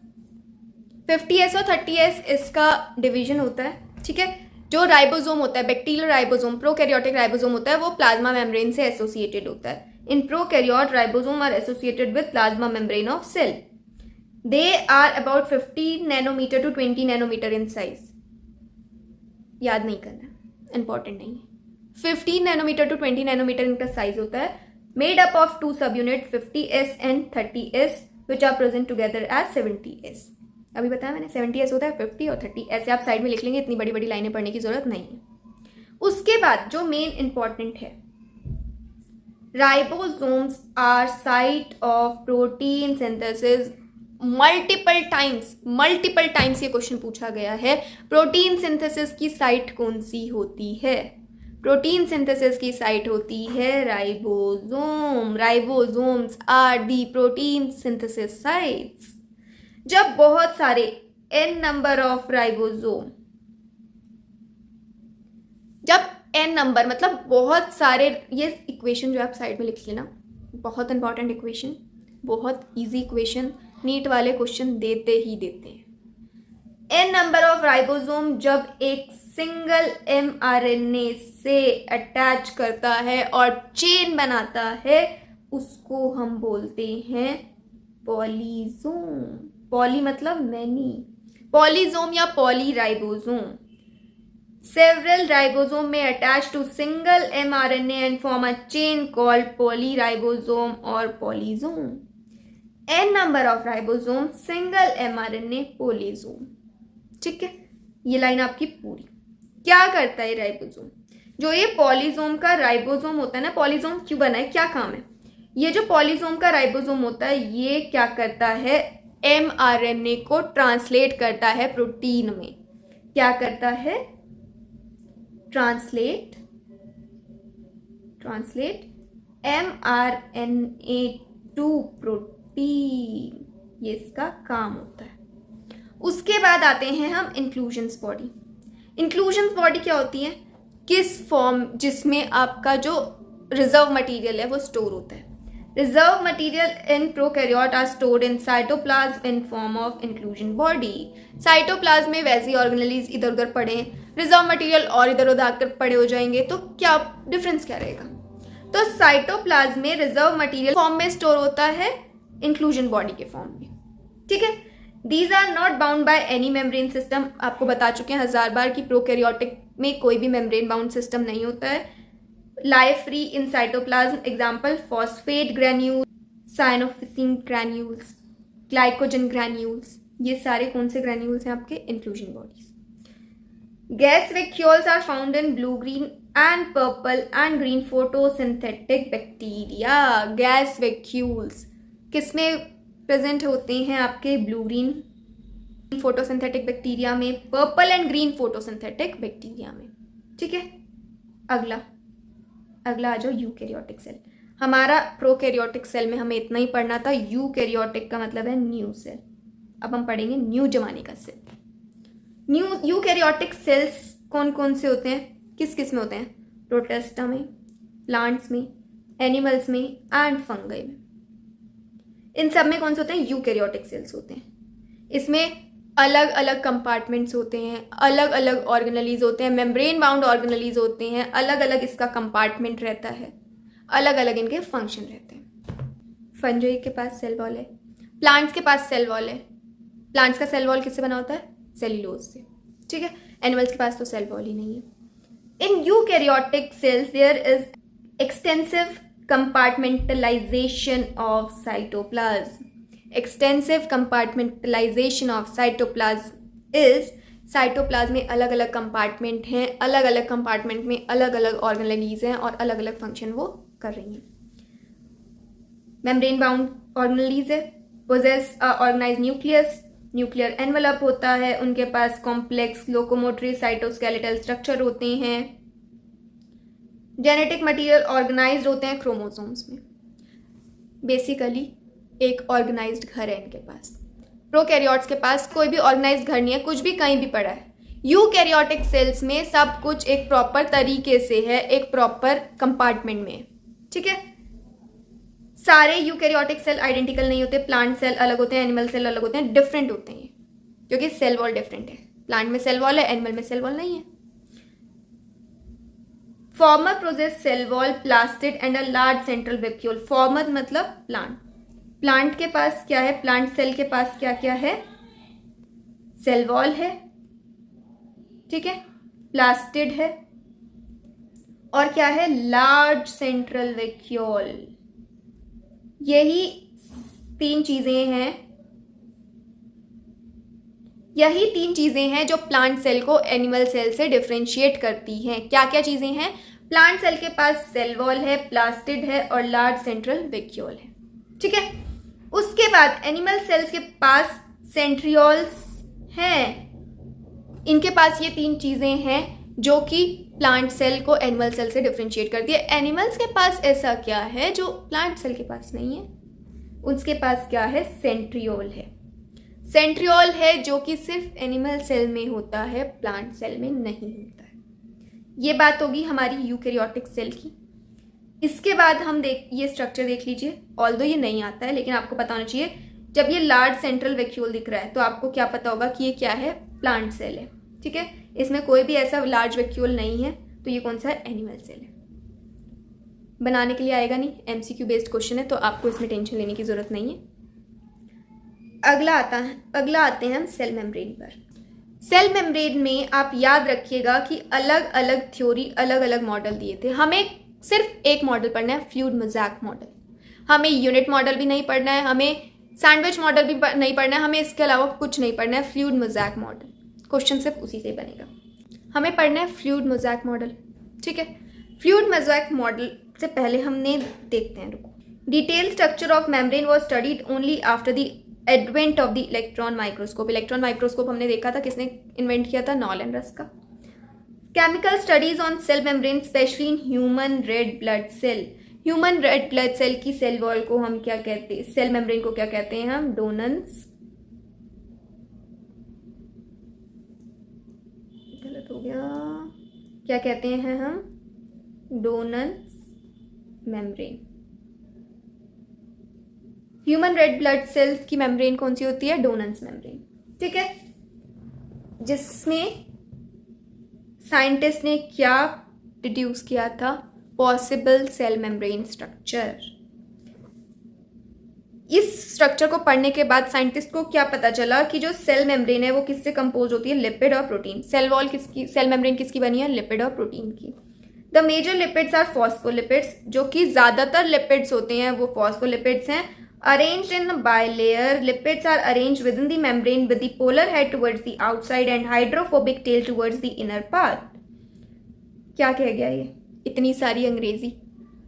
50S और 30S इसका डिवीजन होता है, ठीक है। जो राइबोसोम होता है, बैक्टीरियल राइबोसोम, प्रोकैरियोटिक राइबोसोम होता है, वो प्लाज्मा मेम्ब्रेन से एसोसिएटेड होता है। In prokaryote ribosome are associated with plasma membrane of cell. They are about 50 nanometre to 20 nanometre in size. याद नहीं करना, इंपॉर्टेंट नहीं है। 15 नैनोमीटर टू 20 नैनोमीटर इनका साइज होता है। Made up of two subunit 50S and 30S which are present together as 70S। अभी बताया मैंने 70S होता है 50 और 30, ऐसे आप साइड में लिख लेंगे, इतनी बड़ी बड़ी लाइनें पढ़ने की जरूरत नहीं है। उसके बाद जो मेन इंपॉर्टेंट है, ribosomes are site of protein synthesis. Multiple times ये क्वेश्चन पूछा गया है। प्रोटीन सिंथेसिस की साइट कौन सी होती है? प्रोटीन सिंथेसिस की साइट होती है ribosome. Ribosomes are the protein synthesis sites. जब बहुत सारे n नंबर ऑफ राइबोसोम, जब n नंबर मतलब बहुत सारे, ये इक्वेशन जो आप साइड में लिख लेना, बहुत इंपॉर्टेंट इक्वेशन, बहुत इजी इक्वेशन, नीट वाले क्वेश्चन देते ही देते हैं। n नंबर ऑफ राइबोसोम जब एक सिंगल mRNA से अटैच करता है और चेन बनाता है, उसको हम बोलते हैं पॉलीसोम। पॉली मतलब मैनी, पॉलीसोम या पॉलीराइबोसोम। सेवरल राइबोसोम में attach to single mRNA and form a chain called polyribosome और polysome. n number of ribosome, single mRNA, polysome. ठीक है, ये लाइन आपकी पूरी। क्या करता है राइबोसोम? जो ये पॉलीसोम का राइबोसोम होता है ना, पॉलीसोम क्यों बना है, क्या काम है? ये जो पॉलीसोम का राइबोसोम होता है, ये क्या करता है, mRNA को ट्रांसलेट करता है प्रोटीन में। क्या करता है? ट्रांसलेट mRNA टू प्रोटीन, ये इसका काम होता है। उसके बाद आते हैं हम इंक्लूजन्स बॉडी। इंक्लूजन्स बॉडी क्या होती है? किस फॉर्म, जिसमें आपका जो रिजर्व मटेरियल है वो स्टोर होता है। Reserve material in prokaryote are stored in cytoplasm in form of inclusion body. Cytoplasm में वैसे ऑर्गेनेलीज इधर उधर पड़े, रिजर्व मटेरियल और इधर उधर आकर पड़े हो जाएंगे, तो क्या डिफरेंस क्या रहेगा? तो साइटोप्लाज्म में रिजर्व मटेरियल फॉर्म में स्टोर होता है, इंक्लूजन बॉडी के फॉर्म में। ठीक है, these are not bound by any membrane system. आपको बता चुके हैं 1000 बार कि प्रोकैरियोटिक में कोई भी मेम्ब्रेन बाउंड सिस्टम नहीं होता है। lie free in cytoplasm, example phosphate granules, cyanophysin granules, glycogen granules, ये सारे कौन से granules हैं आपके? inclusion bodies. Gas vacuoles are found in blue, green and purple and green photosynthetic bacteria. Gas vacuoles किसमें प्रेजेंट होते हैं? आपके ब्लू ग्रीन फोटोसिंथेटिक बैक्टीरिया में, purple and green photosynthetic bacteria में। ठीक है, अगला आ जाओ यूकैरियोटिक सेल। हमारा प्रोकैरियोटिक सेल में हमें इतना ही पढ़ना था। यूकैरियोटिक का मतलब है न्यू सेल। अब हम पढ़ेंगे न्यू जमाने का सेल। न्यू यूकैरियोटिक सेल्स कौन कौन से होते हैं, किस किस में होते हैं? प्रोटिस्टा में, प्लांट्स में, एनिमल्स में एंड फंगाई में। इन सब में कौन से होते हैं? यूकैरियोटिक सेल्स होते हैं। इसमें अलग अलग कंपार्टमेंट्स होते हैं, अलग अलग ऑर्गेनेलीज होते हैं, मेम्ब्रेन बाउंड ऑर्गेनेलीज होते हैं, अलग अलग इसका कंपार्टमेंट रहता है, अलग अलग इनके फंक्शन रहते हैं। फंजाई के पास सेल वॉल है, प्लांट्स के पास सेल वॉल है। प्लांट्स का सेल वॉल किससे बना होता है? सेल्यूलोज से। ठीक है, एनिमल्स के पास तो सेल वॉल ही नहीं है। In eukaryotic cells there is extensive compartmentalization of cytoplasm. Extensive compartmentalization of cytoplasm is cytoplasm में अलग अलग कंपार्टमेंट हैं, अलग अलग कंपार्टमेंट में अलग अलग ऑर्गेनेलीज हैं और अलग अलग फंक्शन वो कर रही हैं। मेम्ब्रेन बाउंड ऑर्गेनेलीज है, possess organise nucleus, nuclear envelope होता है, उनके पास कॉम्प्लेक्स लोकोमोटरी साइटोस्केलेटल स्ट्रक्चर होते हैं, जेनेटिक मटेरियल ऑर्गेनाइज्ड होते हैं क्रोमोसोम्स में। बेसिकली एक ऑर्गेनाइज्ड घर है इनके पास। प्रोकैरियोट्स के पास कोई भी ऑर्गेनाइज्ड घर नहीं है, कुछ भी कहीं भी पड़ा है। यूकैरियोटिक सेल्स में सब कुछ एक प्रॉपर तरीके से है, एक प्रॉपर कंपार्टमेंट में, ठीक है। सारे यूकैरियोटिक सेल आइडेंटिकल नहीं होते, प्लांट सेल अलग होते हैं, एनिमल सेल अलग होते हैं, डिफरेंट होते हैं क्योंकि सेल वॉल डिफरेंट है। प्लांट में सेल वॉल है, एनिमल में सेल वॉल नहीं है। Former process cell wall, plastid and a large central vacuole. Former मतलब प्लांट, प्लांट के पास क्या है, प्लांट सेल के पास क्या क्या है, सेल वॉल है, ठीक है, प्लास्टिड है और क्या है, लार्ज सेंट्रल वैक्यूल। यही तीन चीजें हैं जो प्लांट सेल को एनिमल सेल से डिफरेंशिएट करती हैं। क्या क्या चीजें हैं, प्लांट सेल के पास सेल वॉल है, प्लास्टिड है और लार्ज सेंट्रल वैक्यूल है, ठीक है। उसके बाद एनिमल सेल्स के पास सेंट्रियोल्स हैं। इनके पास ये तीन चीजें हैं जो कि प्लांट सेल को एनिमल सेल से डिफरेंशिएट करती है। एनिमल्स के पास ऐसा क्या है जो प्लांट सेल के पास नहीं है, उसके पास क्या है, सेंट्रियोल है। सेंट्रियोल है जो कि सिर्फ एनिमल सेल में होता है, प्लांट सेल में नहीं होता है। ये बात होगी हमारी यूकैरियोटिक सेल की। इसके बाद हम ये स्ट्रक्चर देख लीजिए, ऑल्दो ये नहीं आता है लेकिन आपको पता होना चाहिए। जब ये लार्ज सेंट्रल वैक्यूल दिख रहा है तो आपको क्या पता होगा कि ये क्या है, प्लांट सेल है, ठीक है। इसमें कोई भी ऐसा लार्ज वैक्यूल नहीं है तो ये कौन सा है, एनिमल सेल है। बनाने के लिए आएगा नहीं, एमसीक्यू बेस्ड क्वेश्चन है तो आपको इसमें टेंशन लेने की जरूरत नहीं है। अगला आते हैं हम सेल मेम्ब्रेन पर। सेल मेम्ब्रेन में आप याद रखिएगा कि अलग अलग थ्योरी, अलग अलग मॉडल दिए थे। हमें सिर्फ एक मॉडल पढ़ना है, फ्लूइड मोज़ैक मॉडल। हमें यूनिट मॉडल भी नहीं पढ़ना है, हमें सैंडविच मॉडल भी नहीं पढ़ना है, हमें इसके अलावा कुछ नहीं पढ़ना है। फ्लूइड मोज़ैक मॉडल, क्वेश्चन सिर्फ उसी से बनेगा। हमें पढ़ना है फ्लूइड मोज़ैक मॉडल, ठीक है। फ्लूइड मोज़ैक मॉडल से पहले हमने देखते हैं, रुको। Detail structure of membrane was studied only after the advent of the electron microscope. Electron microscope हमने देखा था, किसने इन्वेंट किया था, Knoll and Ruska. Chemical studies on cell membrane specially in human red blood cell. Human red blood cell की cell wall को हम क्या कहते हैं, सेल मेम्ब्रेन को क्या कहते हैं हम, डोनन्स। गलत हो गया, क्या कहते हैं हम, Donnan's membrane. Human red blood cell की मेम्ब्रेन कौन सी होती है, डोनन्स मेम्ब्रेन, ठीक है। जिसमें साइंटिस्ट ने क्या डिड्यूस किया था, पॉसिबल सेल मेम्ब्रेन स्ट्रक्चर। इस स्ट्रक्चर को पढ़ने के बाद साइंटिस्ट को क्या पता चला कि जो सेल मेम्ब्रेन है वो किससे कंपोज होती है, लिपिड और प्रोटीन। सेल वॉल किसकी, सेल मेम्ब्रेन किसकी बनी है, लिपिड और प्रोटीन की। The major lipids are phospholipids, जो कि ज्यादातर लिपिड्स होते हैं वो फॉस्फोलिपिड्स हैं। Arranged in a bilayer, lipids are arranged within the membrane with the polar head towards the outside and hydrophobic tail towards the inner part. क्या कह गया ये, इतनी सारी अंग्रेजी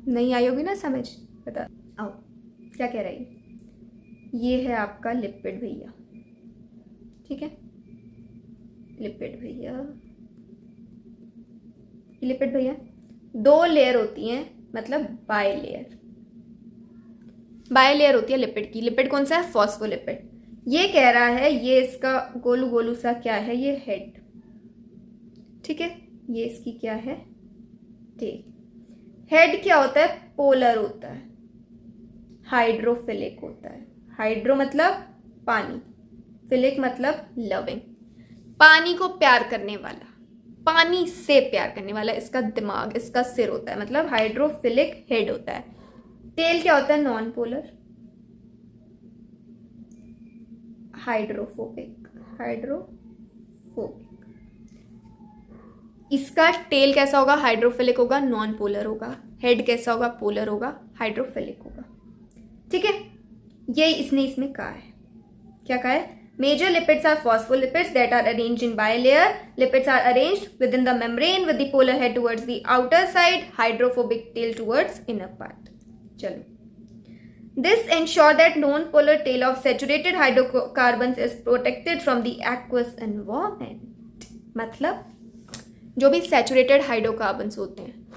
नहीं आई होगी ना समझ, बता आओ क्या कह रहा है। ये है आपका लिपिड भैया, ठीक है, लिपिड भैया, लिपिड भैया 2 लेयर होती हैं, मतलब बाइलेयर। बाइलेयर होती है लिपिड की। लिपिड कौन सा है, फॉस्फोलिपिड। ये कह रहा है, ये इसका गोलू गोलू सा क्या है, ये हेड, ठीक है, ये इसकी क्या है, टेल। हेड क्या होता है, पोलर होता है, हाइड्रोफिलिक होता है। हाइड्रो मतलब पानी, फिलिक मतलब लविंग, पानी को प्यार करने वाला, पानी से प्यार करने वाला इसका दिमाग, इसका सिर होता है, मतलब हाइड्रोफिलिक हेड होता है। टेल क्या होता है, नॉन पोलर, हाइड्रोफोबिक, हाइड्रोफोबिक। इसका टेल कैसा होगा, हाइड्रोफिलिक होगा, नॉन पोलर होगा। हेड कैसा होगा, पोलर होगा, हाइड्रोफिलिक होगा, ठीक है। ये इसने इसमें कहा है, क्या कहा है, major lipids are phospholipids that are arranged in bilayer. Lipids are arranged within the membrane with the polar head towards the outer side, hydrophobic tail towards inner part. चलो, this ensure that non-polar tail of saturated hydrocarbons is protected from the aqueous environment। मतलब जो भी saturated hydrocarbons होते हैं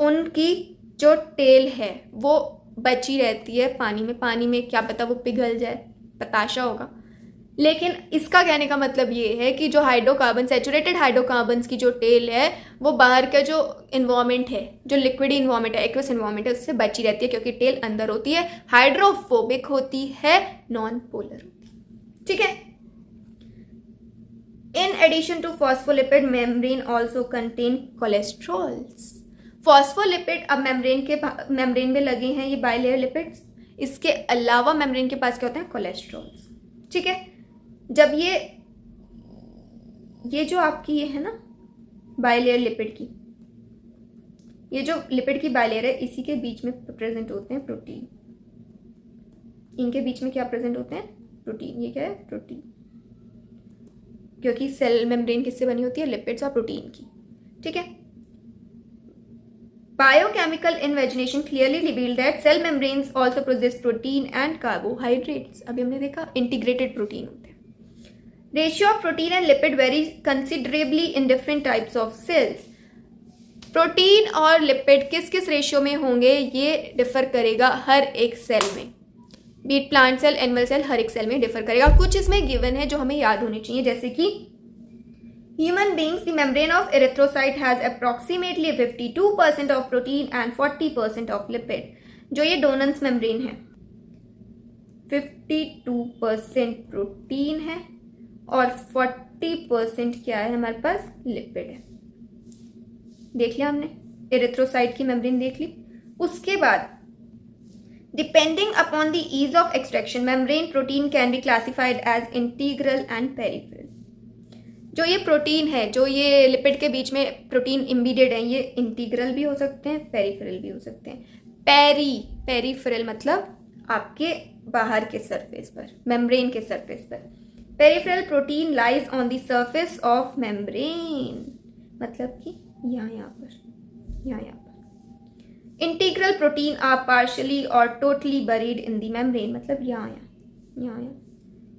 उनकी जो tell है वो बची रहती है पानी में। पानी में क्या पता वो पिघल जाए, बताशा होगा, लेकिन इसका कहने का मतलब ये है कि जो हाइड्रोकार्बन, सैचुरेटेड हाइड्रोकार्बन्स की जो टेल है वो बाहर का जो इन्वायरमेंट है, जो लिक्विड इन्वायरमेंट है, एक्वस इन्वायरमेंट है, उससे बची रहती है क्योंकि टेल अंदर होती है, हाइड्रोफोबिक होती है, नॉन पोलर होती है। ठीक है। In addition to phospholipid membrane also contain cholesterols. Phospholipid अब मेम्ब्रेन में लगे हैं, ये बाइलेयर लिपिड्स। इसके अलावा मेम्ब्रेन के पास क्या होते हैं? कोलेस्ट्रॉल्स। ठीक है। जब ये जो आपकी ये है ना बाइलेयर लिपिड की, ये जो लिपिड की बाइलेयर है, इसी के बीच में प्रेजेंट होते हैं प्रोटीन। इनके बीच में क्या प्रेजेंट होते हैं? प्रोटीन। ये क्या है? प्रोटीन। क्योंकि सेल मेम्ब्रेन किससे बनी होती है? लिपिड्स और प्रोटीन की। ठीक है। Biochemical invagination clearly revealed that cell membranes also produce protein and carbohydrates. अभी हमने देखा इंटीग्रेटेड प्रोटीन होते हैं। Ratio of protein and lipid very considerably in different types of cells. Protein और लिपिड किस किस रेशियो में होंगे ये डिफर करेगा हर एक सेल में, beet plant cell, animal cell, हर एक सेल में डिफर करेगा। कुछ इसमें गिवन है जो हमें याद होने चाहिए, जैसे कि human beings the membrane of erythrocyte has approximately 52% of protein and 40% of lipid. जो ये डोनन्स मेम्ब्रेन है 52% प्रोटीन है और 40% क्या है हमारे पास? लिपिड है। देख लिया हमने, एरिथ्रोसाइट की मेम्ब्रेन देख ली। उसके बाद depending upon the ease of extraction membrane protein can be classified as integral and peripheral. जो ये प्रोटीन है, जो ये लिपिड के बीच में प्रोटीन एम्बेडेड है, ये इंटीग्रल भी हो सकते हैं, पेरिफेरल भी हो सकते हैं। पेरिफेरल मतलब आपके बाहर के सरफेस पर, मेम्ब्रेन के सरफेस पर। Peripheral protein lies on the surface of membrane, मतलब कि यहाँ पर। इंटीग्रल प्रोटीन आर पार्शली और totally buried in the membrane, मतलब यहाँ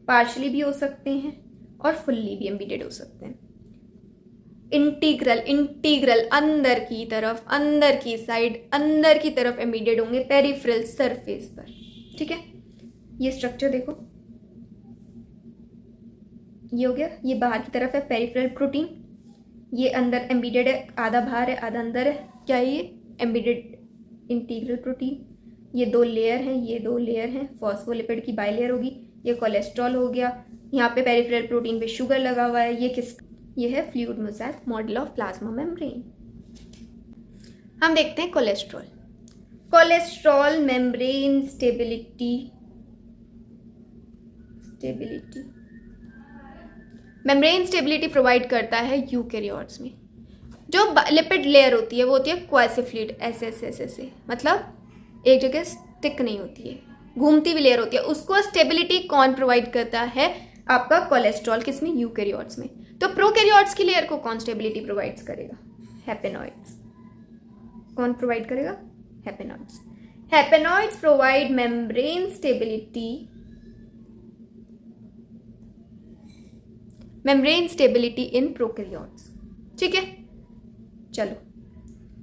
पार्शली भी हो सकते हैं और फुल्ली भी एम्बेडेड हो सकते हैं। इंटीग्रल अंदर की तरफ, अंदर की साइड, अंदर की तरफ एम्बेडेड होंगे पेरिफेरल सरफेस पर। ठीक है। ये स्ट्रक्चर देखो, ये हो गया, ये बाहर की तरफ है पेरिफेरल प्रोटीन, ये अंदर एम्बेडेड है, आधा बाहर है आधा अंदर है। क्या है ये? Embedded integral protein. ये दो लेयर हैं, ये दो लेयर हैं, फॉस्फोलिपिड की बाइलेयर होगी, ये कोलेस्ट्रॉल हो गया, यहाँ पे पेरिफेरल प्रोटीन पे शुगर लगा हुआ है। ये है fluid mosaic model of plasma membrane. हम देखते हैं cholesterol membrane stability. Membrane stability provide करता है यूकैरियोट्स में। जो लिपिड लेयर होती है वो होती है क्वासी फ्लूइड, ऐसे, मतलब एक जगह स्टिक नहीं होती है, घूमती हुई लेयर होती है। उसको स्टेबिलिटी कौन प्रोवाइड करता है? आपका कोलेस्ट्रॉल। किसमें? यूकैरियोट्स में। तो प्रोकैरियोट्स की लेयर को कौन स्टेबिलिटी प्रोवाइड करेगा? हैपेनॉइड्स। कौन प्रोवाइड करेगा? Hopanoids. Hopanoids provide membrane stability in prokaryotes. ठीक है। चलो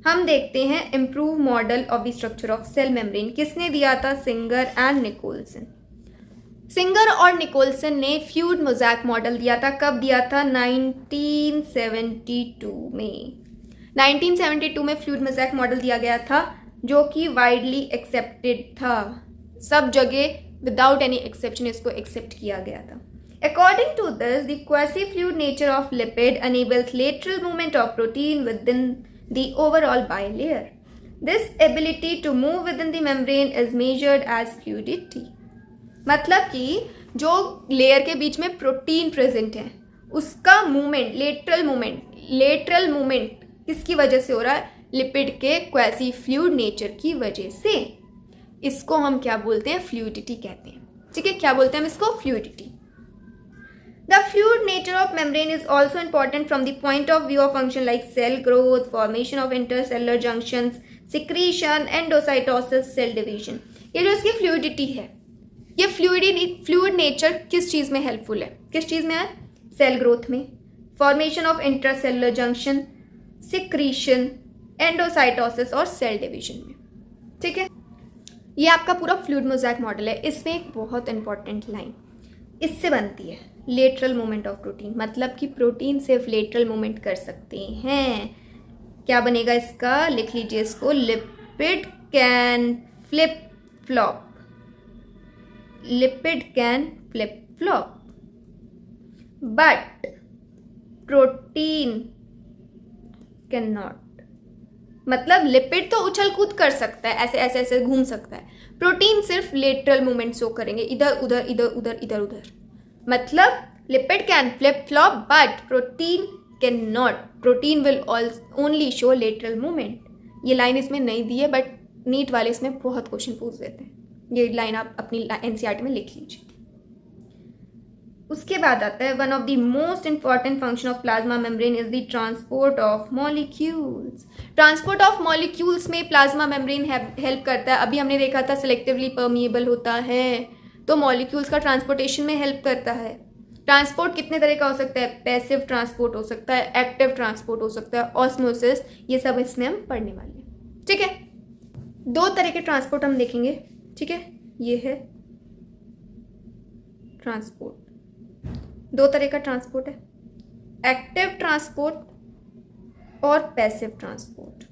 हम देखते हैं improve model of the structure of cell membrane. किसने दिया था? Singer and Nicolson. सिंगर और निकोलसन ने फ्लूइड मोज़ेक मॉडल दिया था। कब दिया था? 1972 में। 1972 में फ्लूइड मोज़ेक मॉडल दिया गया था, जो कि वाइडली एक्सेप्टेड था। सब जगह विदाउट एनी एक्सेप्शन इसको एक्सेप्ट किया गया था। According to this, the quasi-fluid nature of lipid enables lateral movement of protein within the overall bilayer. This ability to move within the membrane is measured as fluidity. मतलब कि जो layer के बीच में protein present है उसका movement, lateral movement किसकी वजह से हो रहा है? लिपिड के क्वासी फ्लूइड नेचर की वजह से। इसको हम क्या बोलते हैं? फ्लूइडिटी कहते हैं। ठीक है। क्या बोलते हैं हम इसको? Fluidity. The fluid nature of membrane is also important from the point of view of function like cell growth, formation of intercellular junctions, secretion, endocytosis, cell division. ये जो इसकी फ्लूइडिटी है, ये फ्लूइड नेचर किस चीज़ में हेल्पफुल है? किस चीज़ में है? सेल ग्रोथ में, formation of intracellular junction, secretion, endocytosis और सेल डिवीजन में। ठीक है। ये आपका पूरा फ्लूइड मोज़ेक मॉडल है। इसमें एक बहुत इंपॉर्टेंट लाइन, इससे बनती है लेटरल मूवमेंट ऑफ प्रोटीन, मतलब कि प्रोटीन सिर्फ लेटरल मूवमेंट कर सकते हैं। क्या बनेगा इसका, लिख लीजिए इसको, lipid can flip flop, lipid can flip flop but protein can not. मतलब लिपिड तो उछल कूद कर सकता है, ऐसे ऐसे ऐसे घूम सकता है, प्रोटीन सिर्फ लेटरल मूवमेंट शो करेंगे, इधर उधर इधर उधर इधर उधर। मतलब lipid can flip flop but protein can not, protein will only show lateral movement. ये लाइन इसमें नहीं दी है बट नीट वाले इसमें बहुत क्वेश्चन पूछ देते हैं, ये लाइन आप अपनी एनसीईआरटी में लिख लीजिए। उसके बाद आता है one of the most important function of plasma membrane is the transport of molecules. Transport of molecules में प्लाज्मा मेम्ब्रेन हेल्प करता है। अभी हमने देखा था सिलेक्टिवली परमिएबल होता है, तो मॉलिक्यूल्स का ट्रांसपोर्टेशन में हेल्प करता है। ट्रांसपोर्ट कितने तरह का हो सकता है, पैसिव ट्रांसपोर्ट हो सकता है, एक्टिव ट्रांसपोर्ट हो सकता है, ऑस्मोसिस, ये सब इसमें हम पढ़ने वाले हैं। ठीक है, दो तरह के ट्रांसपोर्ट हम देखेंगे। ठीक है, ये है ट्रांसपोर्ट, दो तरह का ट्रांसपोर्ट है, एक्टिव ट्रांसपोर्ट और पैसिव ट्रांसपोर्ट।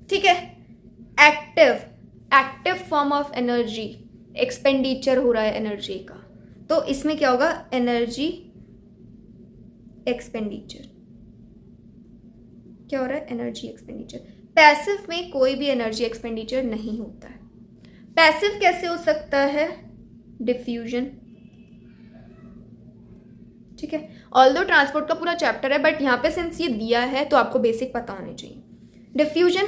ठीक है, active form of energy, expenditure हो रहा है एनर्जी का, तो इसमें क्या होगा, एनर्जी एक्सपेंडिचर, क्या हो रहा है, एनर्जी एक्सपेंडिचर। पैसिव में कोई भी एनर्जी एक्सपेंडिचर नहीं होता है। पैसिव कैसे हो सकता है, डिफ्यूजन। ठीक है, ऑल्दो ट्रांसपोर्ट का पूरा चैप्टर है बट यहाँ पे सिंस ये दिया है तो आपको बेसिक पता होने चाहिए। Diffusion,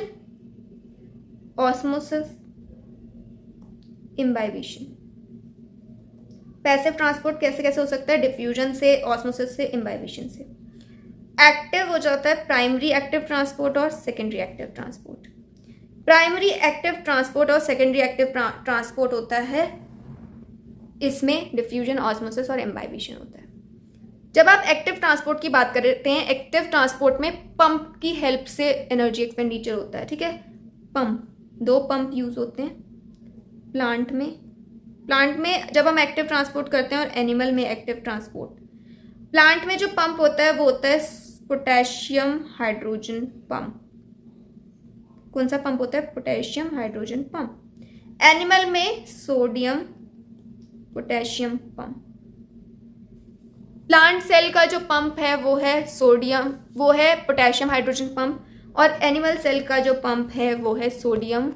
osmosis, imbibition. Passive transport कैसे कैसे हो सकता है, डिफ्यूजन से, ऑस्मोसिस से, इम्बाइबिशन से। एक्टिव हो जाता है प्राइमरी एक्टिव ट्रांसपोर्ट और secondary active transport. Primary active transport और सेकेंडरी एक्टिव ट्रांसपोर्ट होता है, इसमें डिफ्यूजन, ऑस्मोसिस और इम्बाइबिशन होता है। जब आप एक्टिव ट्रांसपोर्ट की बात करते हैं, एक्टिव ट्रांसपोर्ट में पंप की हेल्प से एनर्जी एक्सपेंडिचर होता है। ठीक है, पंप, दो पंप यूज होते हैं प्लांट में जब हम एक्टिव ट्रांसपोर्ट करते हैं, और एनिमल में एक्टिव ट्रांसपोर्ट। प्लांट में जो पंप होता है वो होता है पोटेशियम हाइड्रोजन पंप। कौन सा पंप होता है, पोटेशियम हाइड्रोजन पंप। एनिमल में sodium potassium pump. Plant cell का जो पंप है वो है सोडियम, वो है पोटेशियम हाइड्रोजन पंप, और एनिमल सेल का जो पंप है वो है sodium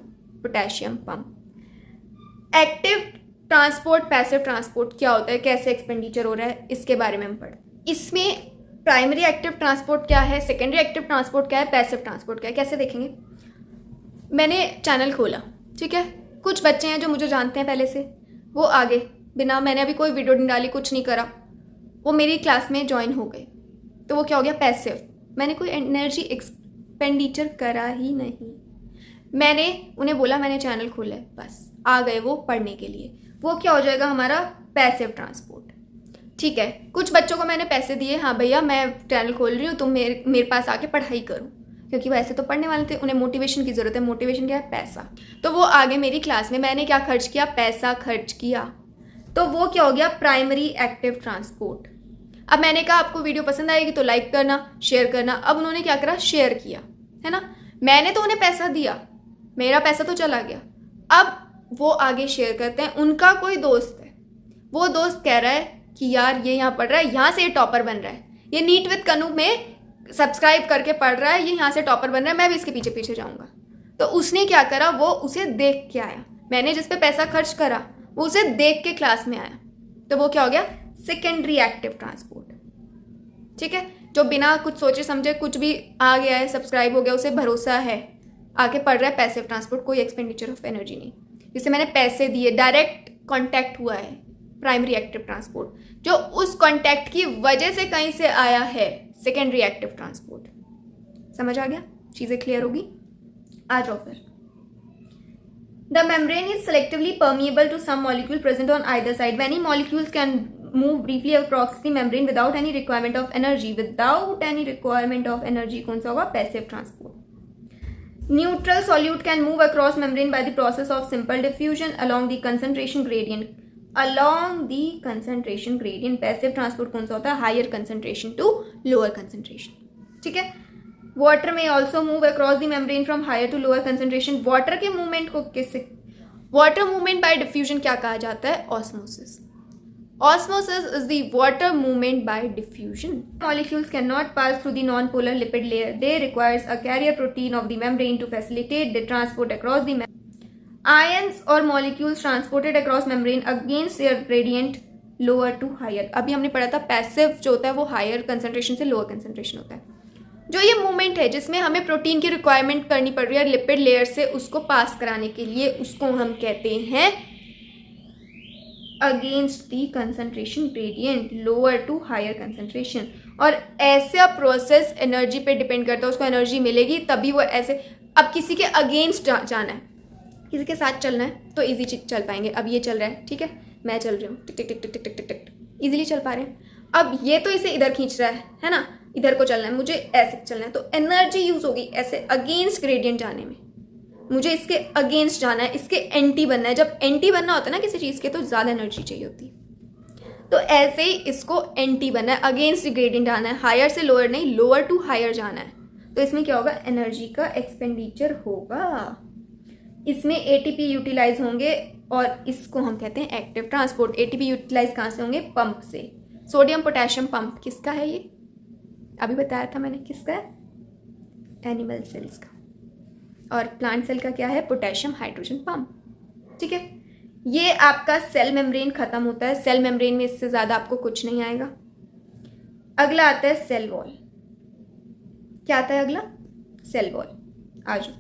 potassium pump. Active transport, passive transport क्या होता है, कैसे एक्सपेंडिचर हो रहा है, इसके बारे में हम पढ़। इसमें प्राइमरी एक्टिव ट्रांसपोर्ट क्या है, सेकेंडरी एक्टिव ट्रांसपोर्ट क्या है, पैसिव ट्रांसपोर्ट क्या है, कैसे देखेंगे। मैंने चैनल खोला, ठीक है, कुछ बच्चे हैं जो मुझे जानते हैं पहले से, वो आगे बिना मैंने अभी कोई वीडियो नहीं डाली, कुछ नहीं करा, वो मेरी क्लास में ज्वाइन हो गए, तो वो क्या हो गया, पैसिव। मैंने कोई एनर्जी एक्सपेंडिचर करा ही नहीं, मैंने उन्हें बोला मैंने चैनल खोला है, बस आ गए वो पढ़ने के लिए, वो क्या हो जाएगा हमारा पैसिव ट्रांसपोर्ट। ठीक है, कुछ बच्चों को मैंने पैसे दिए, हाँ भैया मैं चैनल खोल रही हूँ, तुम मेरे पास आके पढ़ाई करो, क्योंकि वो ऐसे तो पढ़ने वाले थे, उन्हें मोटिवेशन की ज़रूरत है। मोटिवेशन क्या है, पैसा। तो वो आगे मेरी क्लास में, मैंने क्या खर्च किया, पैसा खर्च किया, तो वो क्या हो गया, प्राइमरी एक्टिव ट्रांसपोर्ट। अब मैंने कहा आपको वीडियो पसंद आएगी तो लाइक करना, शेयर करना। अब उन्होंने क्या करा, शेयर किया, है ना, मैंने तो उन्हें पैसा दिया, मेरा पैसा तो चला गया। अब वो आगे शेयर करते हैं, उनका कोई दोस्त है, वो दोस्त कह रहा है कि यार ये यहाँ पढ़ रहा है, यहाँ से ये टॉपर बन रहा है, ये नीट विद कनू में सब्सक्राइब करके पढ़ रहा है, ये यहाँ से टॉपर बन रहा है, मैं भी इसके पीछे पीछे जाऊँगा। तो उसने क्या करा, वो उसे देख के आया, मैंने जिस पे पैसा खर्च करा वो उसे देख के क्लास में आया, तो वो क्या हो गया, सेकेंडरी एक्टिव ट्रांसपोर्ट। ठीक है, जो बिना कुछ सोचे समझे कुछ भी आ गया है, सब्सक्राइब हो गया, उसे भरोसा है, आगे पढ़ रहा है, पैसिव ट्रांसपोर्ट, कोई एक्सपेंडिचर ऑफ एनर्जी नहीं, जिसे मैंने पैसे दिए, डायरेक्ट कांटेक्ट हुआ है, प्राइमरी एक्टिव ट्रांसपोर्ट। जो उस कांटेक्ट की वजह से कहीं से आया है, सेकेंडरी एक्टिव ट्रांसपोर्ट। समझ आ गया, चीज़ें क्लियर होगी, आ जाओ फिर। The membrane is selectively permeable to some molecule present on either side. Many molecules can move briefly across the membrane without any requirement of energy. Without any requirement of energy, कौन सा होगा, passive transport. Neutral solute can move across membrane by the process of simple diffusion along the concentration gradient. along the concentration gradient. Passive transport कौन सा होता है? Higher concentration to lower concentration. ठीक है. Water में also move across the membrane from higher to lower concentration. Water के movement को किससे, वाटर मूवमेंट बाय डिफ्यूजन क्या कहा जाता है? Osmosis. Osmosis is the water movement by diffusion. Molecules cannot pass through the non-polar lipid layer. They requires a carrier protein of the membrane to facilitate the transport across the membrane. Ions or molecules transported across membrane against their gradient lower to higher. अभी हमने पढ़ा था passive जो होता है वो higher concentration से lower concentration होता है. जो ये मूवमेंट है जिसमें हमें प्रोटीन की रिक्वायरमेंट करनी पड़ रही है लिपिड लेयर से उसको पास कराने के लिए, उसको हम कहते हैं against the concentration gradient lower to higher concentration. और ऐसा प्रोसेस एनर्जी पे डिपेंड करता है, उसको एनर्जी मिलेगी तभी वो ऐसे. अब किसी के अगेंस्ट जाना है, किसी के साथ चलना है तो इजी चल पाएंगे. अब ये चल रहा है, ठीक है, मैं चल रही हूँ, टिक टिक टिक टिक टिक टिक टिक, इजीली चल पा रहे हैं. अब ये तो इसे इधर खींच रहा है ना, इधर को चलना है, मुझे ऐसे चलना है, तो एनर्जी यूज होगी ऐसे अगेंस्ट ग्रेडियंट जाने में. मुझे इसके अगेंस्ट जाना है, इसके एंटी बनना है. जब एंटी बनना होता है ना किसी चीज़ के तो ज़्यादा एनर्जी चाहिए होती है. तो ऐसे ही इसको एंटी बनना है, अगेंस्ट ग्रेडियंट आना है, हायर से लोअर नहीं, लोअर टू हायर जाना है. तो इसमें क्या होगा? एनर्जी का एक्सपेंडिचर होगा. इसमें एटीपी यूटिलाइज होंगे और इसको हम कहते हैं एक्टिव ट्रांसपोर्ट. एटीपी यूटिलाइज कहाँ से होंगे? पंप से. सोडियम पोटेशियम पंप किसका है? ये अभी बताया था मैंने, किसका है? एनिमल सेल्स का. और प्लांट सेल का क्या है? Potassium hydrogen pump. ठीक है. ये आपका सेल मेम्ब्रेन खत्म होता है. सेल मेम्ब्रेन में इससे ज्यादा आपको कुछ नहीं आएगा. अगला आता है सेल वॉल. क्या आता है अगला? Cell wall. आ जाओ,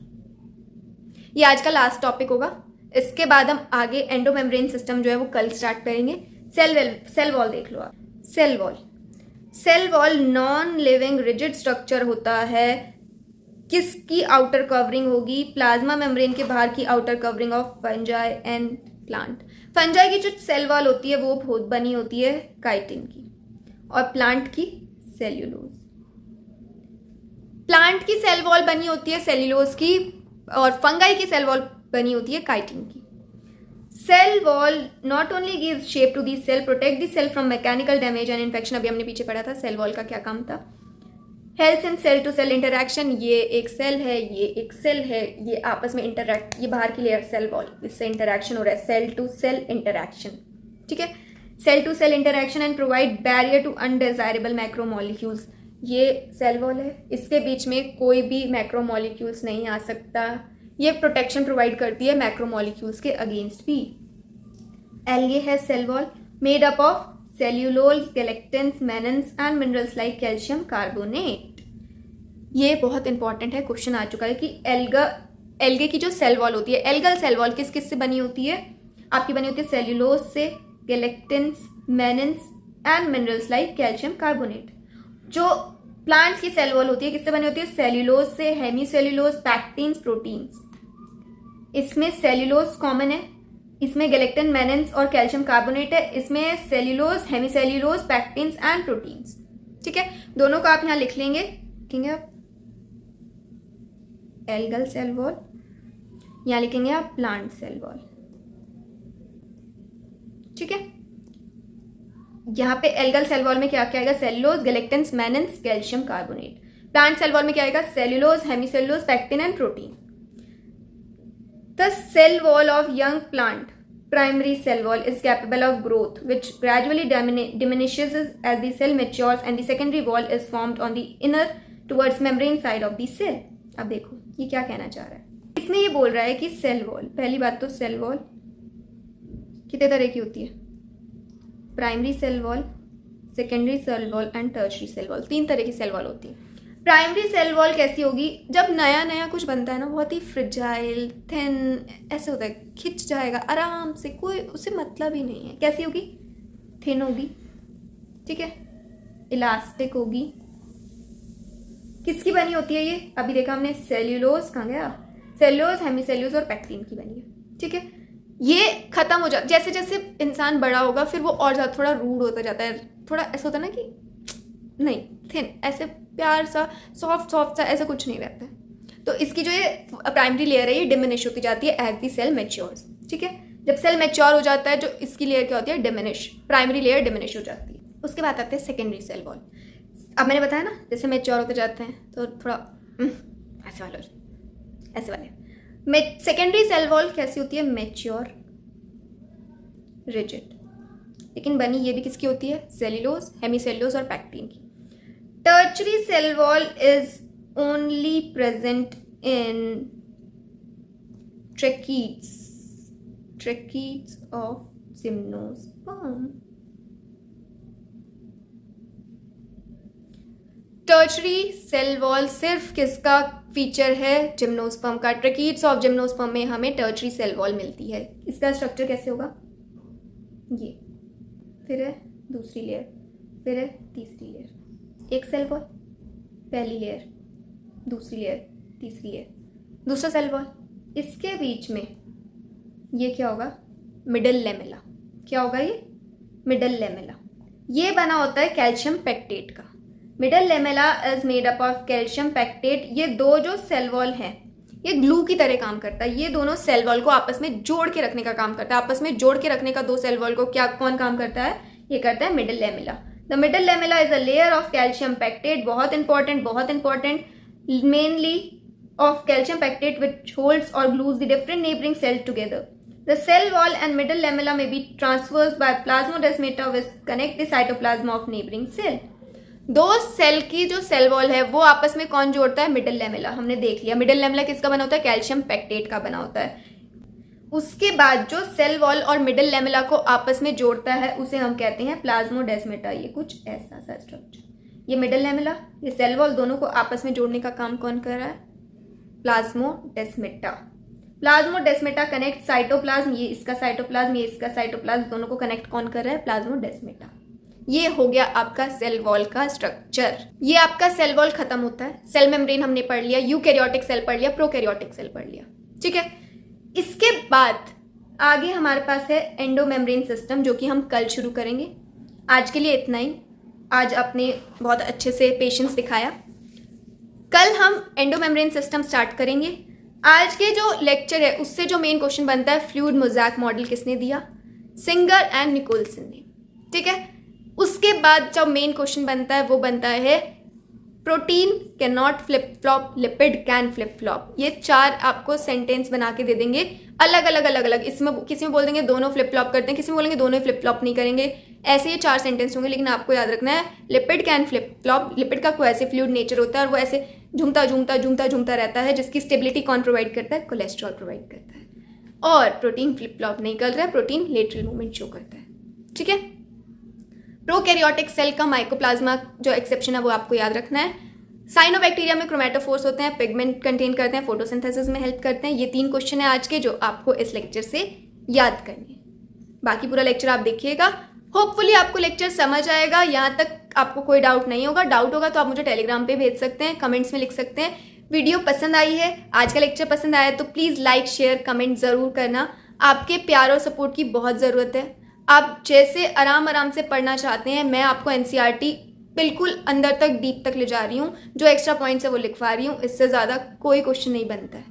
ये आज का लास्ट टॉपिक होगा. इसके बाद हम आगे एंडो मेम्ब्रेन सिस्टम जो है वो कल स्टार्ट करेंगे. सेल वॉल देख लो आप. Cell wall non living rigid structure होता है. किसकी आउटर कवरिंग होगी? प्लाज्मा मेम्ब्रेन के बाहर की outer covering of fungi and plant. Fungi की जो सेल वॉल होती है वो बहुत बनी होती है काइटिन की, और प्लांट की सेल्यूलोज. प्लांट की सेल वॉल बनी होती है सेल्यूलोज की, और फंगाई की सेल वॉल बनी होती है काइटिन की. Cell wall not only gives shape to the cell, protect the cell from mechanical damage and infection. अभी हमने पीछे पढ़ा था सेल वॉल का क्या काम था. Health and cell to cell interaction. ये एक सेल है, ये एक सेल है, ये आपस में इंटरैक्ट, ये बाहर की लेयर सेल वॉल, इससे इंटरैक्शन हो रहा है. Cell to cell interaction. ठीक है. Cell to cell interaction and provide barrier to undesirable macromolecules. ये सेल वॉल है, इसके बीच में कोई भी मैक्रोमोलिक्यूल्स नहीं आ सकता. ये प्रोटेक्शन प्रोवाइड करती है मैक्रोमोलिक्यूल्स के अगेंस्ट भी. एल्गे है cell wall made up of cellulose, galactans, mannans and minerals like calcium carbonate. ये बहुत इंपॉर्टेंट है, क्वेश्चन आ चुका है कि एल्गे की जो सेल वॉल होती है, एल्गल सेल वॉल किस किस से बनी होती है? आपकी बनी होती है सेल्यूलोज से, galactans, mannans and minerals like calcium carbonate. जो प्लांट्स की सेल वॉल होती है किससे बनी होती है? सेल्यूलोज से, हेमीसेल्यूलोज, पैक्टिन्स, प्रोटीन्स. इसमें सेल्यूलोज कॉमन है, इसमें गैलेक्टिन, मैनन्स और कैल्शियम कार्बोनेट है. इसमें cellulose, hemicellulose, pectins and proteins. ठीक है. दोनों को आप यहां लिख लेंगे. ठीक है. एल्गल सेल वॉल, यहां लिखेंगे आप प्लांट सेल वॉल. ठीक है. यहां पे एल्गल सेल वॉल में क्या क्या आएगा? Cellulose, galactans, mannans, calcium carbonate. Plant cell wall में क्या आएगा? Cellulose, hemicellulose, pectin and protein. The cell wall of young plant, primary cell wall, is capable of growth, which gradually diminishes as the cell matures, and the secondary wall is formed on the inner towards membrane side of the cell. अब देखो ये क्या कहना चाह रहा है. इसमें ये बोल रहा है कि सेल वॉल, पहली बात तो सेल वॉल कितने तरह की होती है? Primary cell wall, secondary cell wall and tertiary cell wall. 3 तरह की सेल वॉल होती है. प्राइमरी सेल वॉल कैसी होगी? जब नया नया कुछ बनता है ना, बहुत ही फ्रिजाइल, थिन, ऐसे होता है, खिंच जाएगा आराम से, कोई उसे मतलब ही नहीं है. कैसी होगी? थिन होगी. ठीक है. इलास्टिक होगी. किसकी बनी होती है ये? अभी देखा हमने सेल्यूलोज, कहाँ गया? सेल्यूलोज, हेमीसेल्यूलोज और पैक्टिन की बनी है. ठीक है. ये खत्म हो जाता, जैसे जैसे इंसान बड़ा होगा फिर वो और ज़्यादा थोड़ा रूड होता जाता है, थोड़ा ऐसा होता है ना कि नहीं, थिन, ऐसे प्यार सा, सॉफ्ट सा, ऐसा कुछ नहीं रहता है. तो इसकी जो ये प्राइमरी लेयर है ये डिमिनिश होती जाती है एज दी सेल मैच्योर्स. ठीक है. जब सेल मैच्योर हो जाता है जो इसकी लेयर क्या होती है, डिमिनिश, प्राइमरी लेयर डिमिनिश हो जाती है। उसके बाद आते हैं सेकेंडरी सेल वॉल। अब मैंने बताया ना जैसे मैच्योर होते जाते हैं तो थोड़ा ऐसे वाले ऐसे वाले। सेकेंडरी सेल वॉल कैसी होती है, मैच्योर, रिजिड, लेकिन बनी ये भी किसकी होती है, सेल्यूलोज, हेमीसेल्यूलोज और पैक्टीन की। Tertiary cell wall is only present in tracheids of gymnosperm. Tertiary cell wall सिर्फ किसका फीचर है, जिम्नोस्पर्म का। ट्रैकीड्स ऑफ जिम्नोस्पर्म में हमें टर्शरी सेल वॉल मिलती है। इसका स्ट्रक्चर कैसे होगा, ये, फिर है दूसरी लेयर, फिर है तीसरी लेयर, एक सेल वॉल, पहली लेयर, दूसरी लेयर, तीसरी लेयर, दूसरा सेल वॉल, इसके बीच में ये क्या होगा, मिडल लेमेला। क्या होगा ये, मिडल लेमेला। ये बना होता है कैल्शियम पैक्टेट का। Middle lamella is made up of calcium pectate. ये दो जो सेल वॉल हैं ये ग्लू की तरह काम करता है। ये दोनों सेल वॉल को आपस में जोड़ के रखने का काम करता है। आपस में जोड़ के रखने का दो सेल वॉल को क्या कौन काम करता है, ये करता है middle lamella. The middle lamella is a layer of calcium pectate, बहुत important, mainly of calcium pectate which holds or glues the different neighboring cells together. The cell wall and middle lamella may be traversed by plasmodesmata which connect the cytoplasm of neighboring cell. दो cell की जो cell wall है वो आपस में कौन जोड़ता है, मिडल लेमेला। हमने देख लिया मिडल लेमेला किसका बना होता है, कैल्शियम पैक्टेट का बना होता है। उसके बाद जो सेल वॉल और मिडल लेमेला को आपस में जोड़ता है उसे हम कहते हैं प्लाज्मोडेस्मेटा। ये कुछ ऐसा सा स्ट्रक्चर, ये मिडल लेमेला, ये सेल वॉल, दोनों को आपस में जोड़ने का काम कौन कर रहा है, प्लाज्मोडेस्मेटा। प्लाज्मोडेस्मेटा कनेक्ट साइटोप्लाज्म, ये इसका साइटोप्लाज्म, ये इसका साइटोप्लाज्म, दोनों को कनेक्ट कौन कर रहा है, प्लाज्मोडेस्मेटा। ये हो गया आपका सेल वॉल का स्ट्रक्चर। ये आपका सेल वॉल खत्म होता है। सेल मेम्ब्रेन हमने पढ़ लिया, यूकैरियोटिक सेल पढ़ लिया, प्रोकैरियोटिक सेल पढ़ लिया, ठीक है। इसके बाद आगे हमारे पास है एंडोमेम्ब्रेन सिस्टम, जो कि हम कल शुरू करेंगे। आज के लिए इतना ही। आज आपने बहुत अच्छे से पेशेंस दिखाया। कल हम एंडोमेम्ब्रेन सिस्टम स्टार्ट करेंगे। आज के जो लेक्चर है उससे जो मेन क्वेश्चन बनता है, फ्लूइड मोज़ैक मॉडल किसने दिया, सिंगर एंड निकोलसन ने, ठीक है। उसके बाद जो मेन क्वेश्चन बनता है वो बनता है protein can not flip flop, lipid can flip flop. ये चार आपको सेंटेंस बना के दे देंगे, अलग अलग। इसमें किसी में बोल देंगे दोनों फ्लिप फ्लॉप करते हैं, किसी में बोलेंगे दोनों फ्लिप फ्लॉप नहीं करेंगे। ऐसे ये चार सेंटेंस होंगे, लेकिन आपको याद रखना है lipid can flip flop. Lipid का कोई ऐसे फ्लूइड नेचर होता है और वो ऐसे झूमता रहता है, जिसकी स्टेबिलिटी कौन प्रोवाइड करता है, कोलेस्ट्रॉल प्रोवाइड करता है। और प्रोटीन फ्लिप फ्लॉप नहीं कर रहा है, प्रोटीन लेटरल मूवमेंट शो करता है, ठीक है। प्रोकैरियोटिक सेल का माइकोप्लाज्मा जो एक्सेप्शन है वो आपको याद रखना है। साइनोबैक्टीरिया में क्रोमेटोफोर्स होते हैं, पिगमेंट कंटेन करते हैं, फोटोसिंथेसिस में हेल्प करते हैं। ये 3 क्वेश्चन है आज के जो आपको इस लेक्चर से याद करने हैं। बाकी पूरा लेक्चर आप देखिएगा, होपफुली आपको लेक्चर समझ आएगा। यहाँ तक आपको कोई डाउट नहीं होगा। डाउट होगा तो आप मुझे टेलीग्राम पे भेज सकते हैं, कमेंट्स में लिख सकते हैं। वीडियो पसंद आई है, आज का लेक्चर पसंद आया तो प्लीज़ लाइक शेयर कमेंट ज़रूर करना। आपके प्यार और सपोर्ट की बहुत ज़रूरत है। आप जैसे आराम से पढ़ना चाहते हैं, मैं आपको एनसीईआरटी बिल्कुल अंदर तक डीप तक ले जा रही हूँ। जो एक्स्ट्रा पॉइंट्स है वो लिखवा रही हूँ, इससे ज़्यादा कोई क्वेश्चन नहीं बनता है।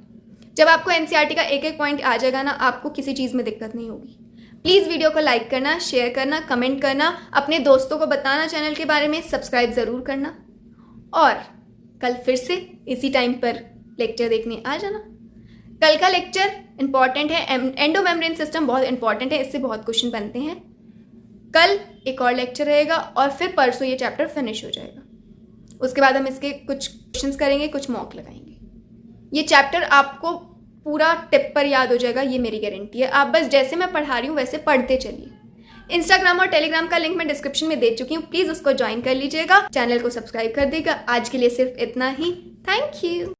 जब आपको एनसीईआरटी का एक पॉइंट आ जाएगा ना, आपको किसी चीज़ में दिक्कत नहीं होगी। प्लीज़ वीडियो को लाइक करना, शेयर करना, कमेंट करना, अपने दोस्तों को बताना चैनल के बारे में, सब्सक्राइब ज़रूर करना। और कल फिर से इसी टाइम पर लेक्चर देखने आ जाना। कल का लेक्चर इंपॉर्टेंट है, एंडोमेम्ब्रेन सिस्टम बहुत इंपॉर्टेंट है, इससे बहुत क्वेश्चन बनते हैं। कल एक और लेक्चर रहेगा और फिर परसों ये चैप्टर फिनिश हो जाएगा। उसके बाद हम इसके कुछ क्वेश्चंस करेंगे, कुछ मॉक लगाएंगे। ये चैप्टर आपको पूरा टिप पर याद हो जाएगा, ये मेरी गारंटी है। आप बस जैसे मैं पढ़ा रही हूँ वैसे पढ़ते चलिए। इंस्टाग्राम और टेलीग्राम का लिंक मैं डिस्क्रिप्शन में दे चुकी हूँ, प्लीज़ उसको ज्वाइन कर लीजिएगा। चैनल को सब्सक्राइब कर देगा। आज के लिए सिर्फ इतना ही। Thank you.